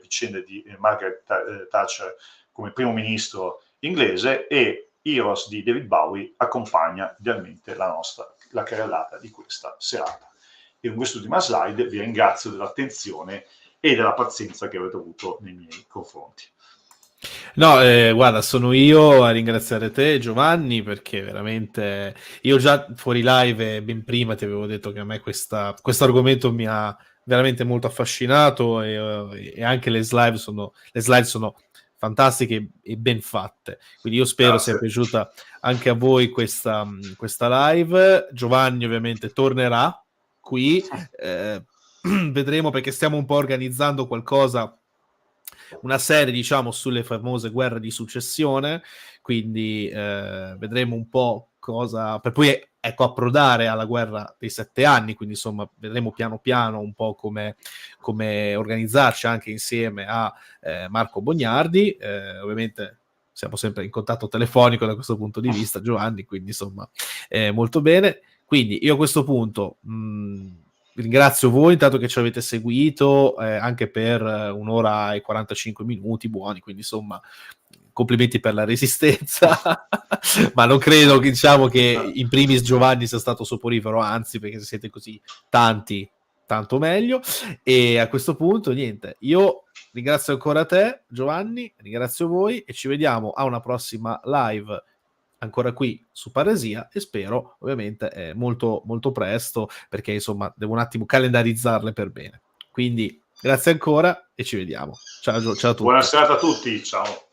Speaker 2: vicende di Margaret Thatcher come primo ministro inglese, e Heroes di David Bowie accompagna idealmente la carrellata di questa serata. E con quest'ultima slide vi ringrazio dell'attenzione e della pazienza che avete avuto nei miei confronti.
Speaker 1: No, guarda, sono io a ringraziare te, Giovanni, perché veramente io già fuori live e ben prima ti avevo detto che a me questo argomento mi ha veramente molto affascinato, e anche le slide sono fantastiche e ben fatte. Quindi io spero sia piaciuta anche a voi questa live. Giovanni ovviamente tornerà qui, vedremo, perché stiamo un po' organizzando qualcosa una serie, diciamo, sulle famose guerre di successione, quindi vedremo un po' cosa, per poi ecco approdare alla guerra dei 7 anni, quindi insomma vedremo piano piano un po' come organizzarci anche insieme a Marco Bognardi, ovviamente siamo sempre in contatto telefonico da questo punto di vista, Giovanni, quindi insomma molto bene. Quindi io a questo punto ringrazio voi intanto che ci avete seguito anche per 1 ora e 45 minuti buoni, quindi insomma complimenti per la resistenza, ma non credo che, diciamo, che in primis Giovanni sia stato soporifero, anzi, perché se siete così tanti, tanto meglio. E a questo punto niente, io ringrazio ancora te Giovanni, ringrazio voi e ci vediamo a una prossima live ancora qui su Paresia e spero ovviamente molto molto presto, perché insomma devo un attimo calendarizzarle per bene. Quindi grazie ancora e ci vediamo. Ciao, ciao a tutti.
Speaker 2: Buona serata a tutti, ciao.